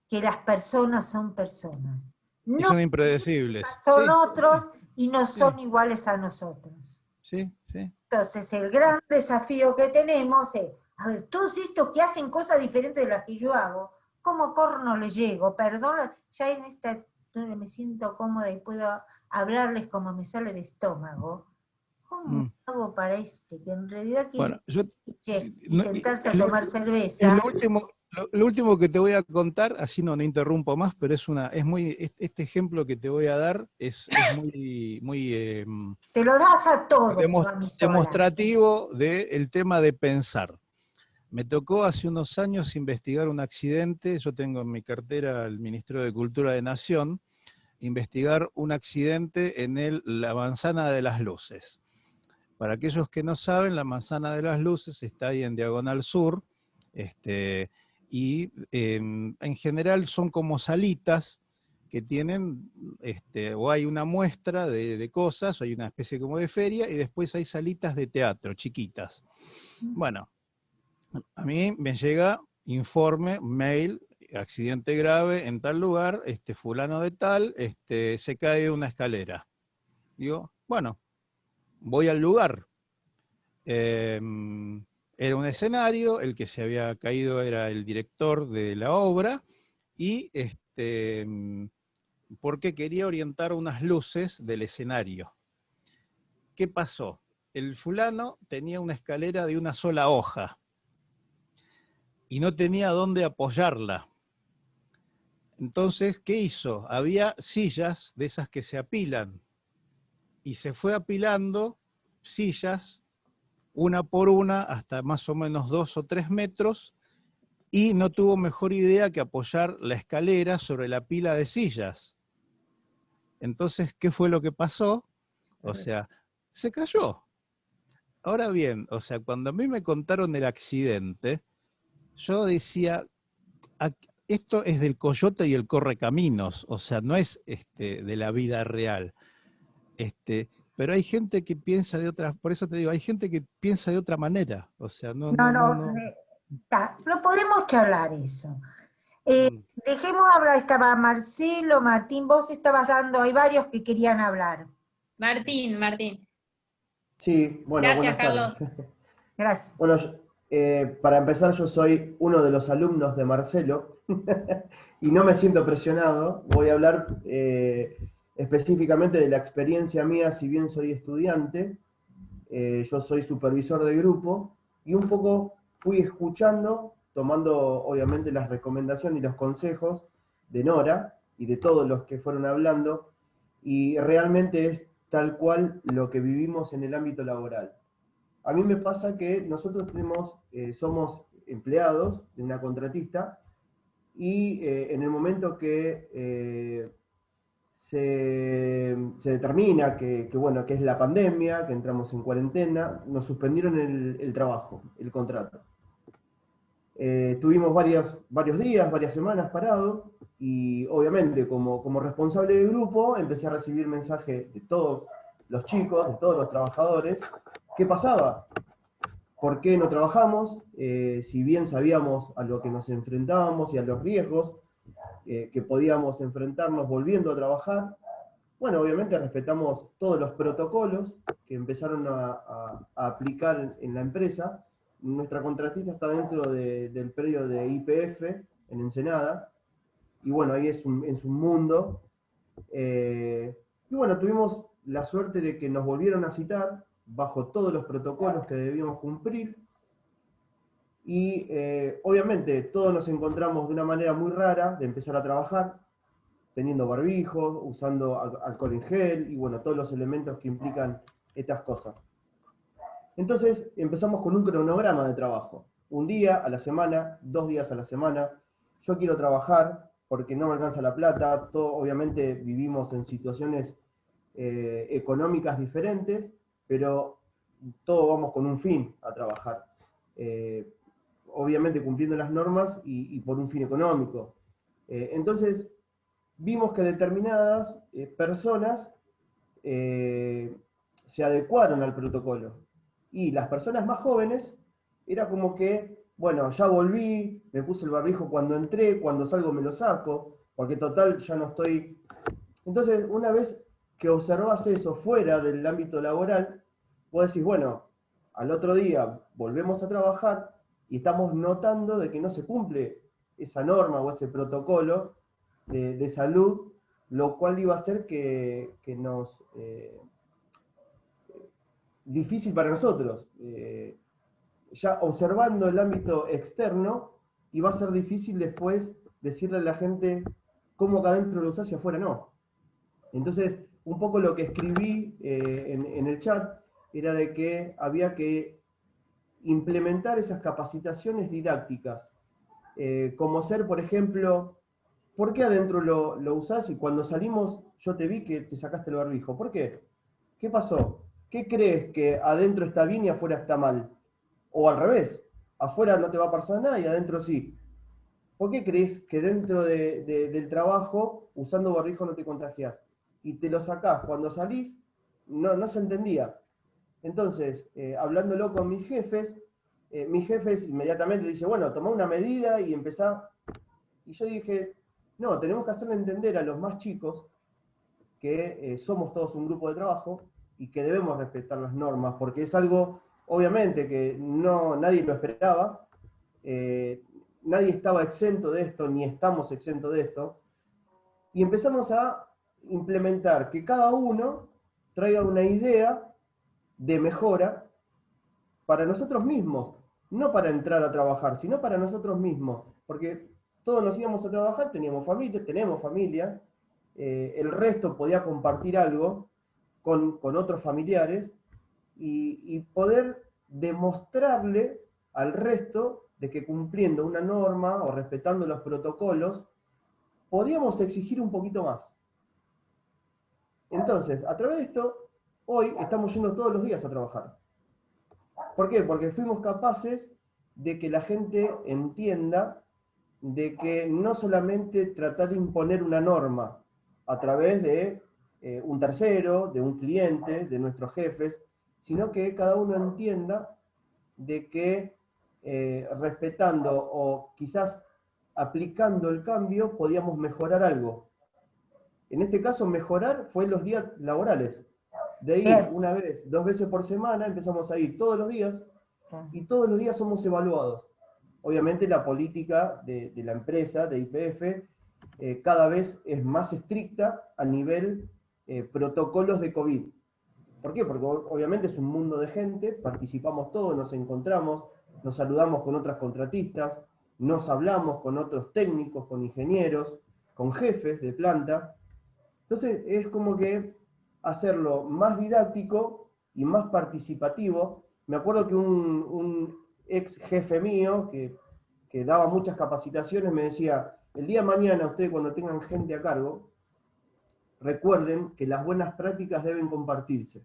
que las personas son personas. Y No son impredecibles. son Sí, otros y no son sí. iguales a nosotros. Sí, sí. Entonces, el gran desafío que tenemos es, a ver, todos estos que hacen cosas diferentes de las que yo hago, ¿cómo corno les llego? Perdón, ya en esta me siento cómoda y puedo hablarles como me sale de estómago. ¿Cómo hago para que en realidad quiere sentarse a tomar cerveza? Lo último que te voy a contar, así no interrumpo más, pero este ejemplo que te voy a dar es muy Se lo das a todos, demostrativo del tema de pensar. Me tocó hace unos años investigar un accidente, yo tengo en mi cartera el Ministerio de Cultura de Nación, investigar un accidente en la Manzana de las Luces. Para aquellos que no saben, la Manzana de las Luces está ahí en Diagonal Sur, y en general son como salitas que tienen, o hay una muestra de cosas, o hay una especie como de feria, y después hay salitas de teatro, chiquitas. Bueno, a mí me llega informe, mail, accidente grave en tal lugar, fulano de tal, se cae de una escalera. Digo, bueno, voy al lugar. Era un escenario, el que se había caído era el director de la obra, y porque quería orientar unas luces del escenario. ¿Qué pasó? El fulano tenía una escalera de una sola hoja, y no tenía dónde apoyarla. Entonces, ¿qué hizo? Había sillas de esas que se apilan, y se fue apilando sillas una por una hasta más o menos 2 o 3 metros, y no tuvo mejor idea que apoyar la escalera sobre la pila de sillas. Entonces, ¿qué fue lo que pasó? O sea, se cayó. Ahora bien, o sea, cuando a mí me contaron el accidente, yo decía, esto es del coyote y el correcaminos, o sea, no es de la vida real. Pero hay gente que piensa de otra, por eso te digo, hay gente que piensa de otra manera, o sea, no. No podemos charlar eso. Dejemos hablar, estaba Marcelo, Martín, vos estabas dando, hay varios que querían hablar. Martín. Sí, bueno, Gracias, buenas tardes. Carlos. Gracias. Bueno, para empezar, yo soy uno de los alumnos de Marcelo y no me siento presionado. Voy a hablar específicamente de la experiencia mía, si bien soy estudiante. Yo soy supervisor de grupo y un poco fui escuchando, tomando obviamente las recomendaciones y los consejos de Nora y de todos los que fueron hablando, y realmente es tal cual lo que vivimos en el ámbito laboral. A mí me pasa que nosotros somos empleados de una contratista y en el momento que se determina que es la pandemia, que entramos en cuarentena, nos suspendieron el trabajo, el contrato. Tuvimos varios días, varias semanas parados, y obviamente como responsable del grupo empecé a recibir mensajes de todos los chicos, de todos los trabajadores. ¿Qué pasaba? ¿Por qué no trabajamos? Si bien sabíamos a lo que nos enfrentábamos y a los riesgos que podíamos enfrentarnos volviendo a trabajar. Bueno, obviamente respetamos todos los protocolos que empezaron a aplicar en la empresa. Nuestra contratista está dentro del predio de YPF, en Ensenada, y bueno, ahí es un mundo. Y bueno, tuvimos la suerte de que nos volvieron a citar bajo todos los protocolos que debíamos cumplir. Y obviamente todos nos encontramos de una manera muy rara de empezar a trabajar, teniendo barbijos, usando alcohol en gel y bueno, todos los elementos que implican estas cosas. Entonces empezamos con un cronograma de trabajo. Un día a la semana, 2 días a la semana. Yo quiero trabajar porque no me alcanza la plata. Obviamente vivimos en situaciones económicas diferentes, pero todos vamos con un fin a trabajar. Obviamente cumpliendo las normas y por un fin económico. Entonces, vimos que determinadas personas se adecuaron al protocolo. Y las personas más jóvenes, era como que, bueno, ya volví, me puse el barbijo cuando entré, cuando salgo me lo saco, porque total ya no estoy... Entonces, una vez que observas eso fuera del ámbito laboral, vos decís, bueno, al otro día volvemos a trabajar, y estamos notando de que no se cumple esa norma o ese protocolo de salud, lo cual iba a hacer que nos... difícil para nosotros. Ya observando el ámbito externo, iba a ser difícil después decirle a la gente cómo acá adentro lo usás y afuera no. Entonces, un poco lo que escribí en el chat era de que había que implementar esas capacitaciones didácticas, como ser, por ejemplo, ¿por qué adentro lo usás y cuando salimos yo te vi que te sacaste el barbijo? ¿Por qué? ¿Qué pasó? ¿Qué crees que adentro está bien y afuera está mal? O al revés, afuera no te va a pasar nada y adentro sí. ¿Por qué crees que dentro del trabajo, usando barbijo, no te contagias? Y te lo sacás cuando salís, no se entendía. Entonces, hablándolo con mis jefes inmediatamente dicen, bueno, tomá una medida y empezá. Y yo dije, no, tenemos que hacerle entender a los más chicos que somos todos un grupo de trabajo y que debemos respetar las normas, porque es algo, obviamente, que nadie lo esperaba, nadie estaba exento de esto, ni estamos exentos de esto, y empezamos a implementar que cada uno traiga una idea de mejora para nosotros mismos, no para entrar a trabajar, sino para nosotros mismos, porque todos nos íbamos a trabajar, teníamos familia, tenemos familia, el resto podía compartir algo con otros familiares y poder demostrarle al resto de que cumpliendo una norma o respetando los protocolos, podíamos exigir un poquito más. Entonces, a través de esto, hoy estamos yendo todos los días a trabajar. ¿Por qué? Porque fuimos capaces de que la gente entienda de que no solamente tratar de imponer una norma a través de un tercero, de un cliente, de nuestros jefes, sino que cada uno entienda de que respetando o quizás aplicando el cambio podíamos mejorar algo. En este caso, mejorar fue los días laborales. De ir una vez, 2 veces por semana, empezamos a ir todos los días, y todos los días somos evaluados. Obviamente la política de la empresa, de YPF, cada vez es más estricta a nivel protocolos de COVID. ¿Por qué? Porque obviamente es un mundo de gente, participamos todos, nos encontramos, nos saludamos con otras contratistas, nos hablamos con otros técnicos, con ingenieros, con jefes de planta. Entonces es como que hacerlo más didáctico y más participativo. Me acuerdo que un ex jefe mío, que daba muchas capacitaciones, me decía, el día de mañana ustedes cuando tengan gente a cargo, recuerden que las buenas prácticas deben compartirse.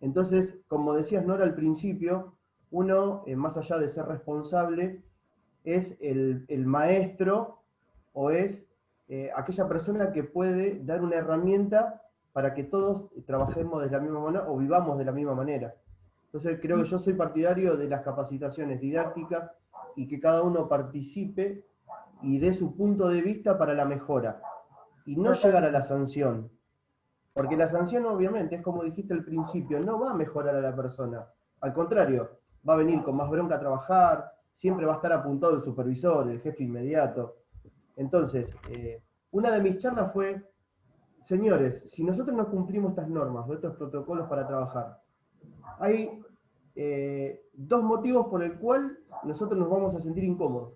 Entonces, como decías Nora al principio, uno, más allá de ser responsable, es el maestro o es aquella persona que puede dar una herramienta para que todos trabajemos de la misma manera o vivamos de la misma manera. Entonces creo que yo soy partidario de las capacitaciones didácticas y que cada uno participe y dé su punto de vista para la mejora. Y no llegar a la sanción. Porque la sanción obviamente, es como dijiste al principio, no va a mejorar a la persona. Al contrario, va a venir con más bronca a trabajar, siempre va a estar apuntado el supervisor, el jefe inmediato. Entonces, una de mis charlas fue, señores, si nosotros no cumplimos estas normas, estos protocolos para trabajar, hay 2 motivos por el cual nosotros nos vamos a sentir incómodos.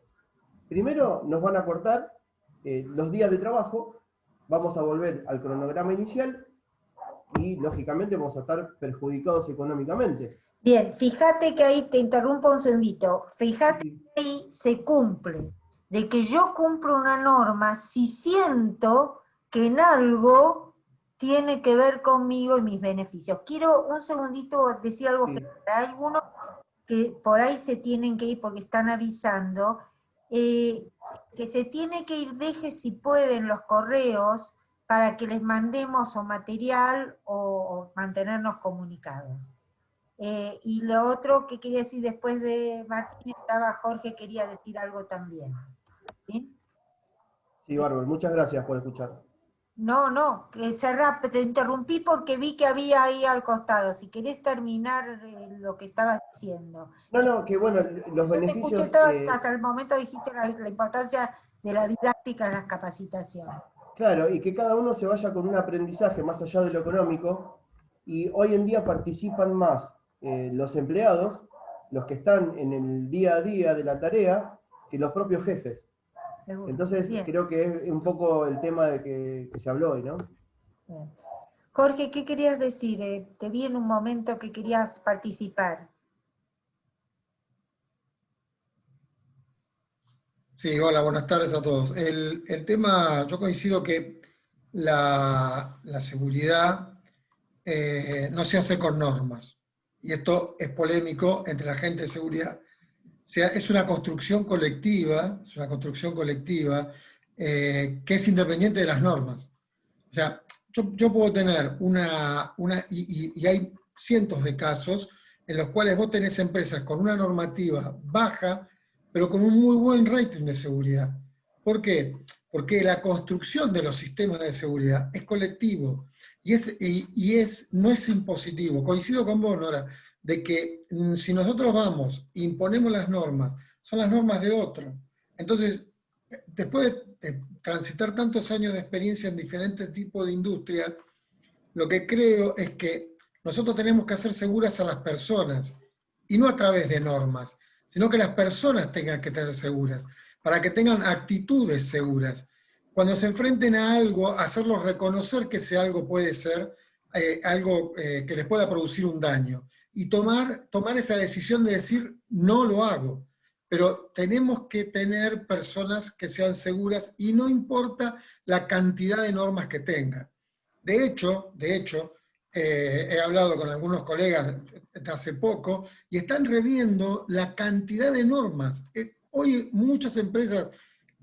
Primero, nos van a cortar los días de trabajo, vamos a volver al cronograma inicial y, lógicamente, vamos a estar perjudicados económicamente. Bien, fíjate que ahí, te interrumpo un segundito, fíjate que ahí se cumple, de que yo cumplo una norma si siento que en algo tiene que ver conmigo y mis beneficios. Quiero un segundito decir algo, que hay uno que por ahí se tienen que ir porque están avisando, que se tiene que ir, deje si pueden los correos para que les mandemos o material o mantenernos comunicados. Y lo otro que quería decir después de Martín, estaba Jorge, quería decir algo también. ¿Sí? Sí, bárbaro, muchas gracias por escuchar. No, te interrumpí porque vi que había ahí al costado. Si querés terminar lo que estabas diciendo. No, que bueno, los Yo beneficios... te escuché todo, hasta el momento dijiste la importancia de la didáctica en las capacitaciones. Claro, y que cada uno se vaya con un aprendizaje más allá de lo económico, y hoy en día participan más los empleados, los que están en el día a día de la tarea, que los propios jefes. Seguro. Entonces, Bien. creo que es un poco el tema de que se habló hoy, ¿no? Bien. Jorge, ¿qué querías decir? Te vi en un momento que querías participar. Sí, hola, buenas tardes a todos. El tema, yo coincido que la seguridad no se hace con normas. Y esto es polémico entre la gente de seguridad. O sea, es una construcción colectiva, que es independiente de las normas. O sea, yo puedo tener y hay cientos de casos en los cuales vos tenés empresas con una normativa baja, pero con un muy buen rating de seguridad. ¿Por qué? Porque la construcción de los sistemas de seguridad es colectivo no es impositivo. Coincido con vos, Nora, de que si nosotros vamos e imponemos las normas, son las normas de otro. Entonces, después de transitar tantos años de experiencia en diferentes tipos de industria, lo que creo es que nosotros tenemos que hacer seguras a las personas, y no a través de normas, sino que las personas tengan que tener seguras, para que tengan actitudes seguras. Cuando se enfrenten a algo, hacerlos reconocer que ese algo puede ser algo que les pueda producir un daño, y tomar esa decisión de decir, no lo hago. Pero tenemos que tener personas que sean seguras, y no importa la cantidad de normas que tengan. De hecho, he hablado con algunos colegas de hace poco, y están reviendo la cantidad de normas. Hoy muchas empresas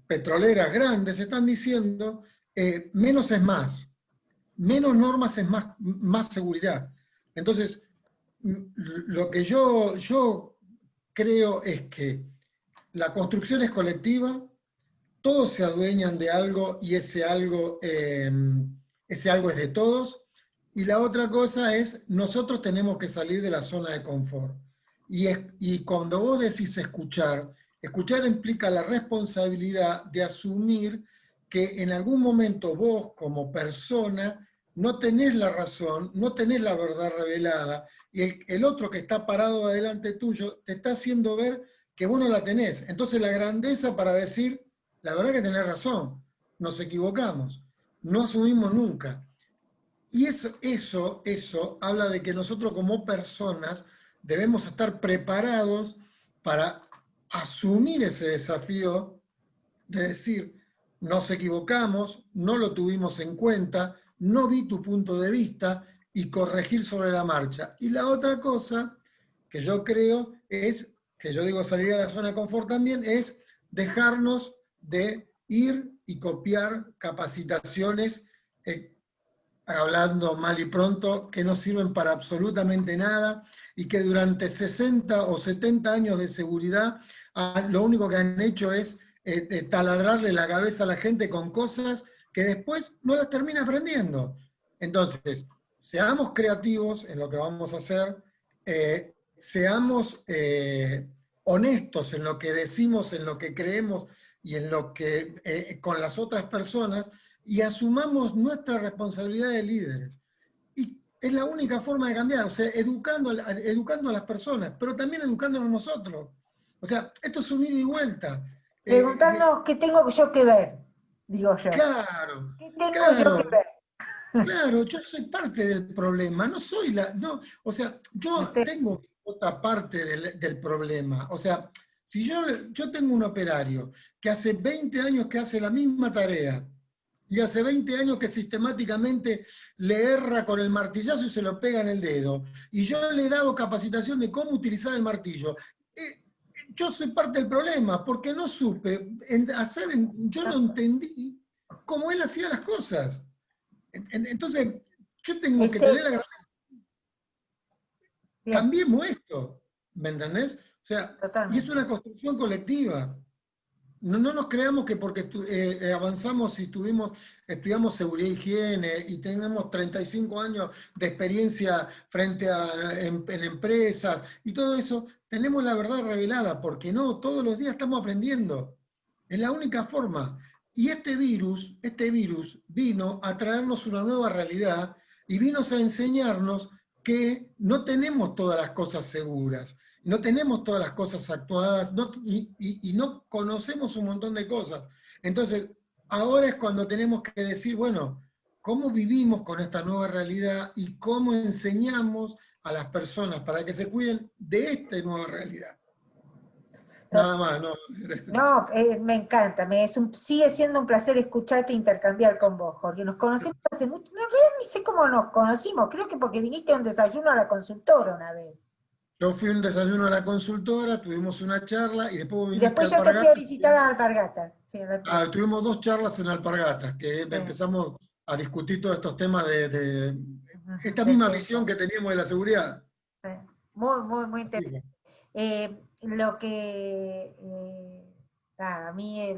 petroleras grandes están diciendo, menos es más. Menos normas es más seguridad. Entonces, lo que yo creo es que la construcción es colectiva, todos se adueñan de algo y ese algo es de todos. Y la otra cosa es, nosotros tenemos que salir de la zona de confort. Y cuando vos decís escuchar implica la responsabilidad de asumir que en algún momento vos como persona no tenés la razón, no tenés la verdad revelada, y el otro que está parado adelante tuyo te está haciendo ver que vos no la tenés. Entonces la grandeza para decir, la verdad que tenés razón, nos equivocamos, no asumimos nunca. Y eso habla de que nosotros como personas debemos estar preparados para asumir ese desafío de decir, nos equivocamos, no lo tuvimos en cuenta, no vi tu punto de vista y corregir sobre la marcha. Y la otra cosa que yo creo es, que yo digo salir a la zona de confort también, es dejarnos de ir y copiar capacitaciones, hablando mal y pronto, que no sirven para absolutamente nada y que durante 60 o 70 años de seguridad lo único que han hecho es taladrarle la cabeza a la gente con cosas que después no las termina aprendiendo. Entonces, seamos creativos en lo que vamos a hacer, seamos honestos en lo que decimos, en lo que creemos y en lo que con las otras personas, y asumamos nuestra responsabilidad de líderes. Y es la única forma de cambiar, o sea, educando a las personas, pero también educándonos nosotros. O sea, esto es un ida y vuelta. Preguntarnos qué tengo yo que ver, digo yo. Claro, ¿Qué tengo claro. yo que ver? Claro, yo soy parte del problema, no soy o sea, yo tengo otra parte del problema. O sea, si yo tengo un operario que hace 20 años que hace la misma tarea, y hace 20 años que sistemáticamente le erra con el martillazo y se lo pega en el dedo, y yo le he dado capacitación de cómo utilizar el martillo, yo soy parte del problema, porque no supe yo no entendí cómo él hacía las cosas. Entonces, yo tengo que tener la gracia. Cambiemos esto, ¿me entendés? O sea, y es una construcción colectiva. No nos creamos que porque avanzamos y estudiamos seguridad e higiene y tenemos 35 años de experiencia frente en empresas y todo eso, tenemos la verdad revelada, porque no, todos los días estamos aprendiendo. Es la única forma. Y este virus vino a traernos una nueva realidad y vino a enseñarnos que no tenemos todas las cosas seguras, no tenemos todas las cosas actuadas y no conocemos un montón de cosas. Entonces, ahora es cuando tenemos que decir, bueno, ¿cómo vivimos con esta nueva realidad y cómo enseñamos a las personas para que se cuiden de esta nueva realidad? Nada más, no. No, me encanta, sigue siendo un placer escucharte e intercambiar con vos, Jorge. Nos conocimos hace mucho, no, ni sé cómo nos conocimos, creo que porque viniste a un desayuno a la consultora una vez. Yo fui a un desayuno a la consultora, tuvimos una charla y después viniste y después a yo te fui a visitar a Alpargatas. Sí, tuvimos 2 charlas en Alpargatas, que empezamos a discutir todos estos temas de esta misma visión que teníamos de la seguridad. Sí. Muy interesante. Lo que a mí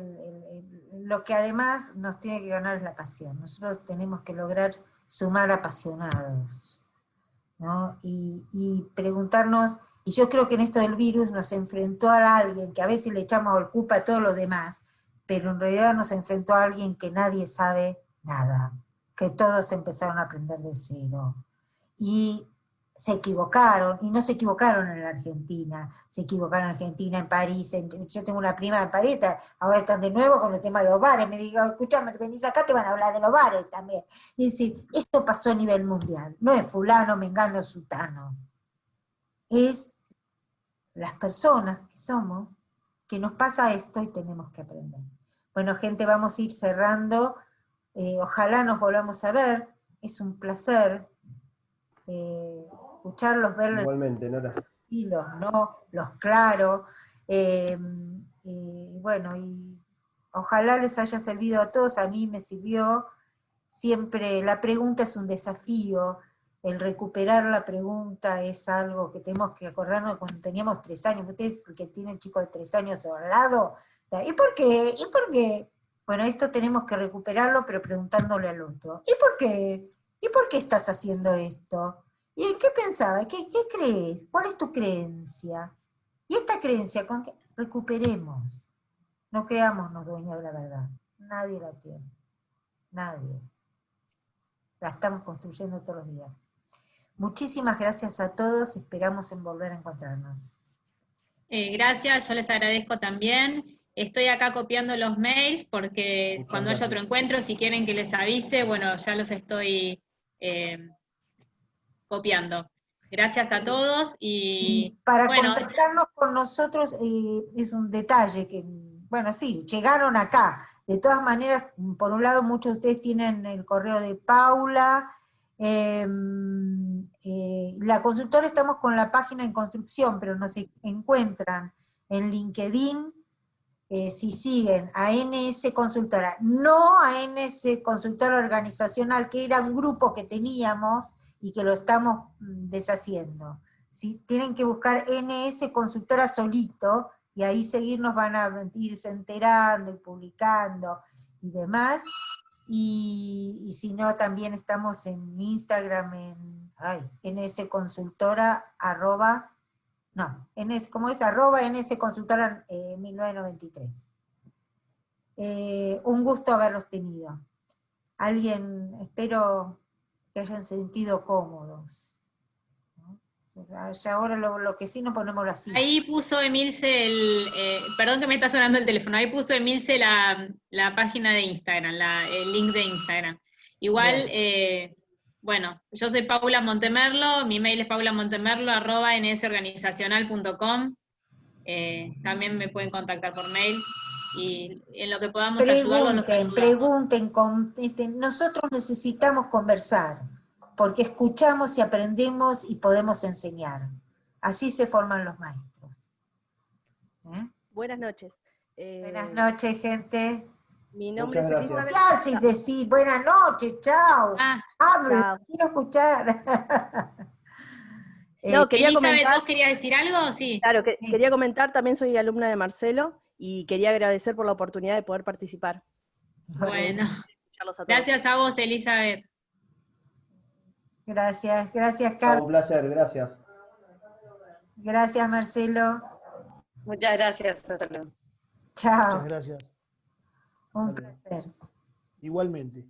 lo que además nos tiene que ganar es la pasión. Nosotros tenemos que lograr sumar apasionados, ¿no? Y preguntarnos, y yo creo que en esto del virus nos enfrentó a alguien que a veces le echamos la culpa a todos los demás, pero en realidad nos enfrentó a alguien que nadie sabe nada, que todos empezaron a aprender de cero. Y se equivocaron, y no se equivocaron en la Argentina, se equivocaron en Argentina, en París, yo tengo una prima en París, ahora están de nuevo con el tema de los bares, me digo, escuchame, te venís acá, te van a hablar de los bares también. Y decir, esto pasó a nivel mundial, no es fulano, mengano, sutano, es las personas que somos, que nos pasa esto y tenemos que aprender. Bueno, gente, vamos a ir cerrando, ojalá nos volvamos a ver, es un placer, escucharlos, verlos. Igualmente, Nora. Sí, los no, los claros. Bueno, y Ojalá les haya servido a todos, a mí me sirvió. Siempre la pregunta es un desafío, el recuperar la pregunta es algo que tenemos que acordarnos cuando teníamos 3 años. Ustedes que tienen chicos de 3 años al lado, ¿y por qué? ¿Y por qué? Bueno, esto tenemos que recuperarlo, pero preguntándole al otro. ¿Y por qué? ¿Y por qué estás haciendo esto? ¿Y en qué pensabas? ¿Qué crees? ¿Cuál es tu creencia? Y esta creencia, ¿con qué? Recuperemos. No creámonos dueños de la verdad. Nadie la tiene. Nadie. La estamos construyendo todos los días. Muchísimas gracias a todos. Esperamos en volver a encontrarnos. Gracias, yo les agradezco también. Estoy acá copiando los mails porque Muchas cuando haya gracias. otro encuentro, si quieren que les avise, bueno, ya los estoy copiando. Gracias a todos Y y para bueno, contactarnos con nosotros es un detalle que, bueno, sí, llegaron acá. De todas maneras, por un lado, muchos de ustedes tienen el correo de Paula. La consultora estamos con la página en construcción, pero nos encuentran en LinkedIn. Si siguen a NS Consultora, no a NS Consultora Organizacional, que era un grupo que teníamos y que lo estamos deshaciendo. Si tienen que buscar NS Consultora solito, y ahí seguirnos van a irse enterando y publicando y demás. Y si no, también estamos en Instagram, NS Consultora, ¿cómo es? @NS Consultora 1993. Un gusto haberlos tenido. Espero que hayan sentido cómodos. ¿No? Ya ahora lo que sí no ponemos la silla. ahí puso Emilce perdón que me está sonando el teléfono, ahí puso Emilce la página de Instagram, el link de Instagram. Igual, bueno, yo soy Paula Montemerlo, mi mail es paulamontemerlo@nsorganizacional.com. También me pueden contactar por mail y en lo que podamos ayudarlos los ayudamos. Pregunten, nosotros necesitamos conversar, porque escuchamos y aprendemos y podemos enseñar. Así se forman los maestros. Buenas noches. Buenas noches, gente. Mi nombre Muchas es gracias. Elizabeth. ¿Qué haces decir? Buenas noches, chao. Habla, Chao. quiero escuchar. No, quería Elizabeth, comentar. ¿vos querías decir algo? Sí. Claro, Sí. quería comentar, también soy alumna de Marcelo y quería agradecer por la oportunidad de poder participar. Bueno, Escucharlos a todos. gracias a vos, Elizabeth. Gracias, Chao, Carlos. un placer, gracias. Gracias, Marcelo. Muchas gracias, hasta luego. Chao. Muchas gracias. Un Hasta luego. placer. Igualmente.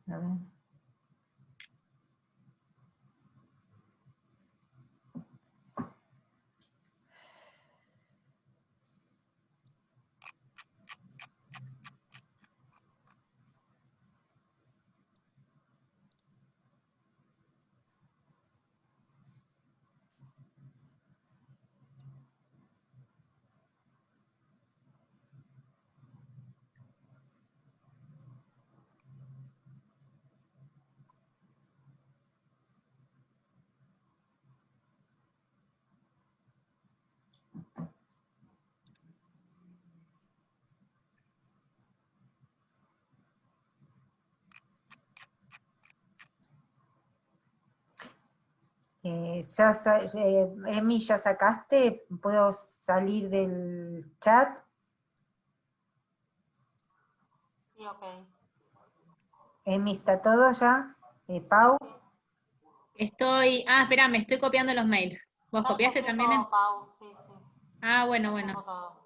A ver. Emi, ¿ya sacaste? ¿Puedo salir del chat? Sí, ok. Emi, ¿está todo ya? Pau. Espera, me estoy copiando los mails. ¿Vos copiaste también? Pau, sí, sí. Ah, bueno. Tengo todo.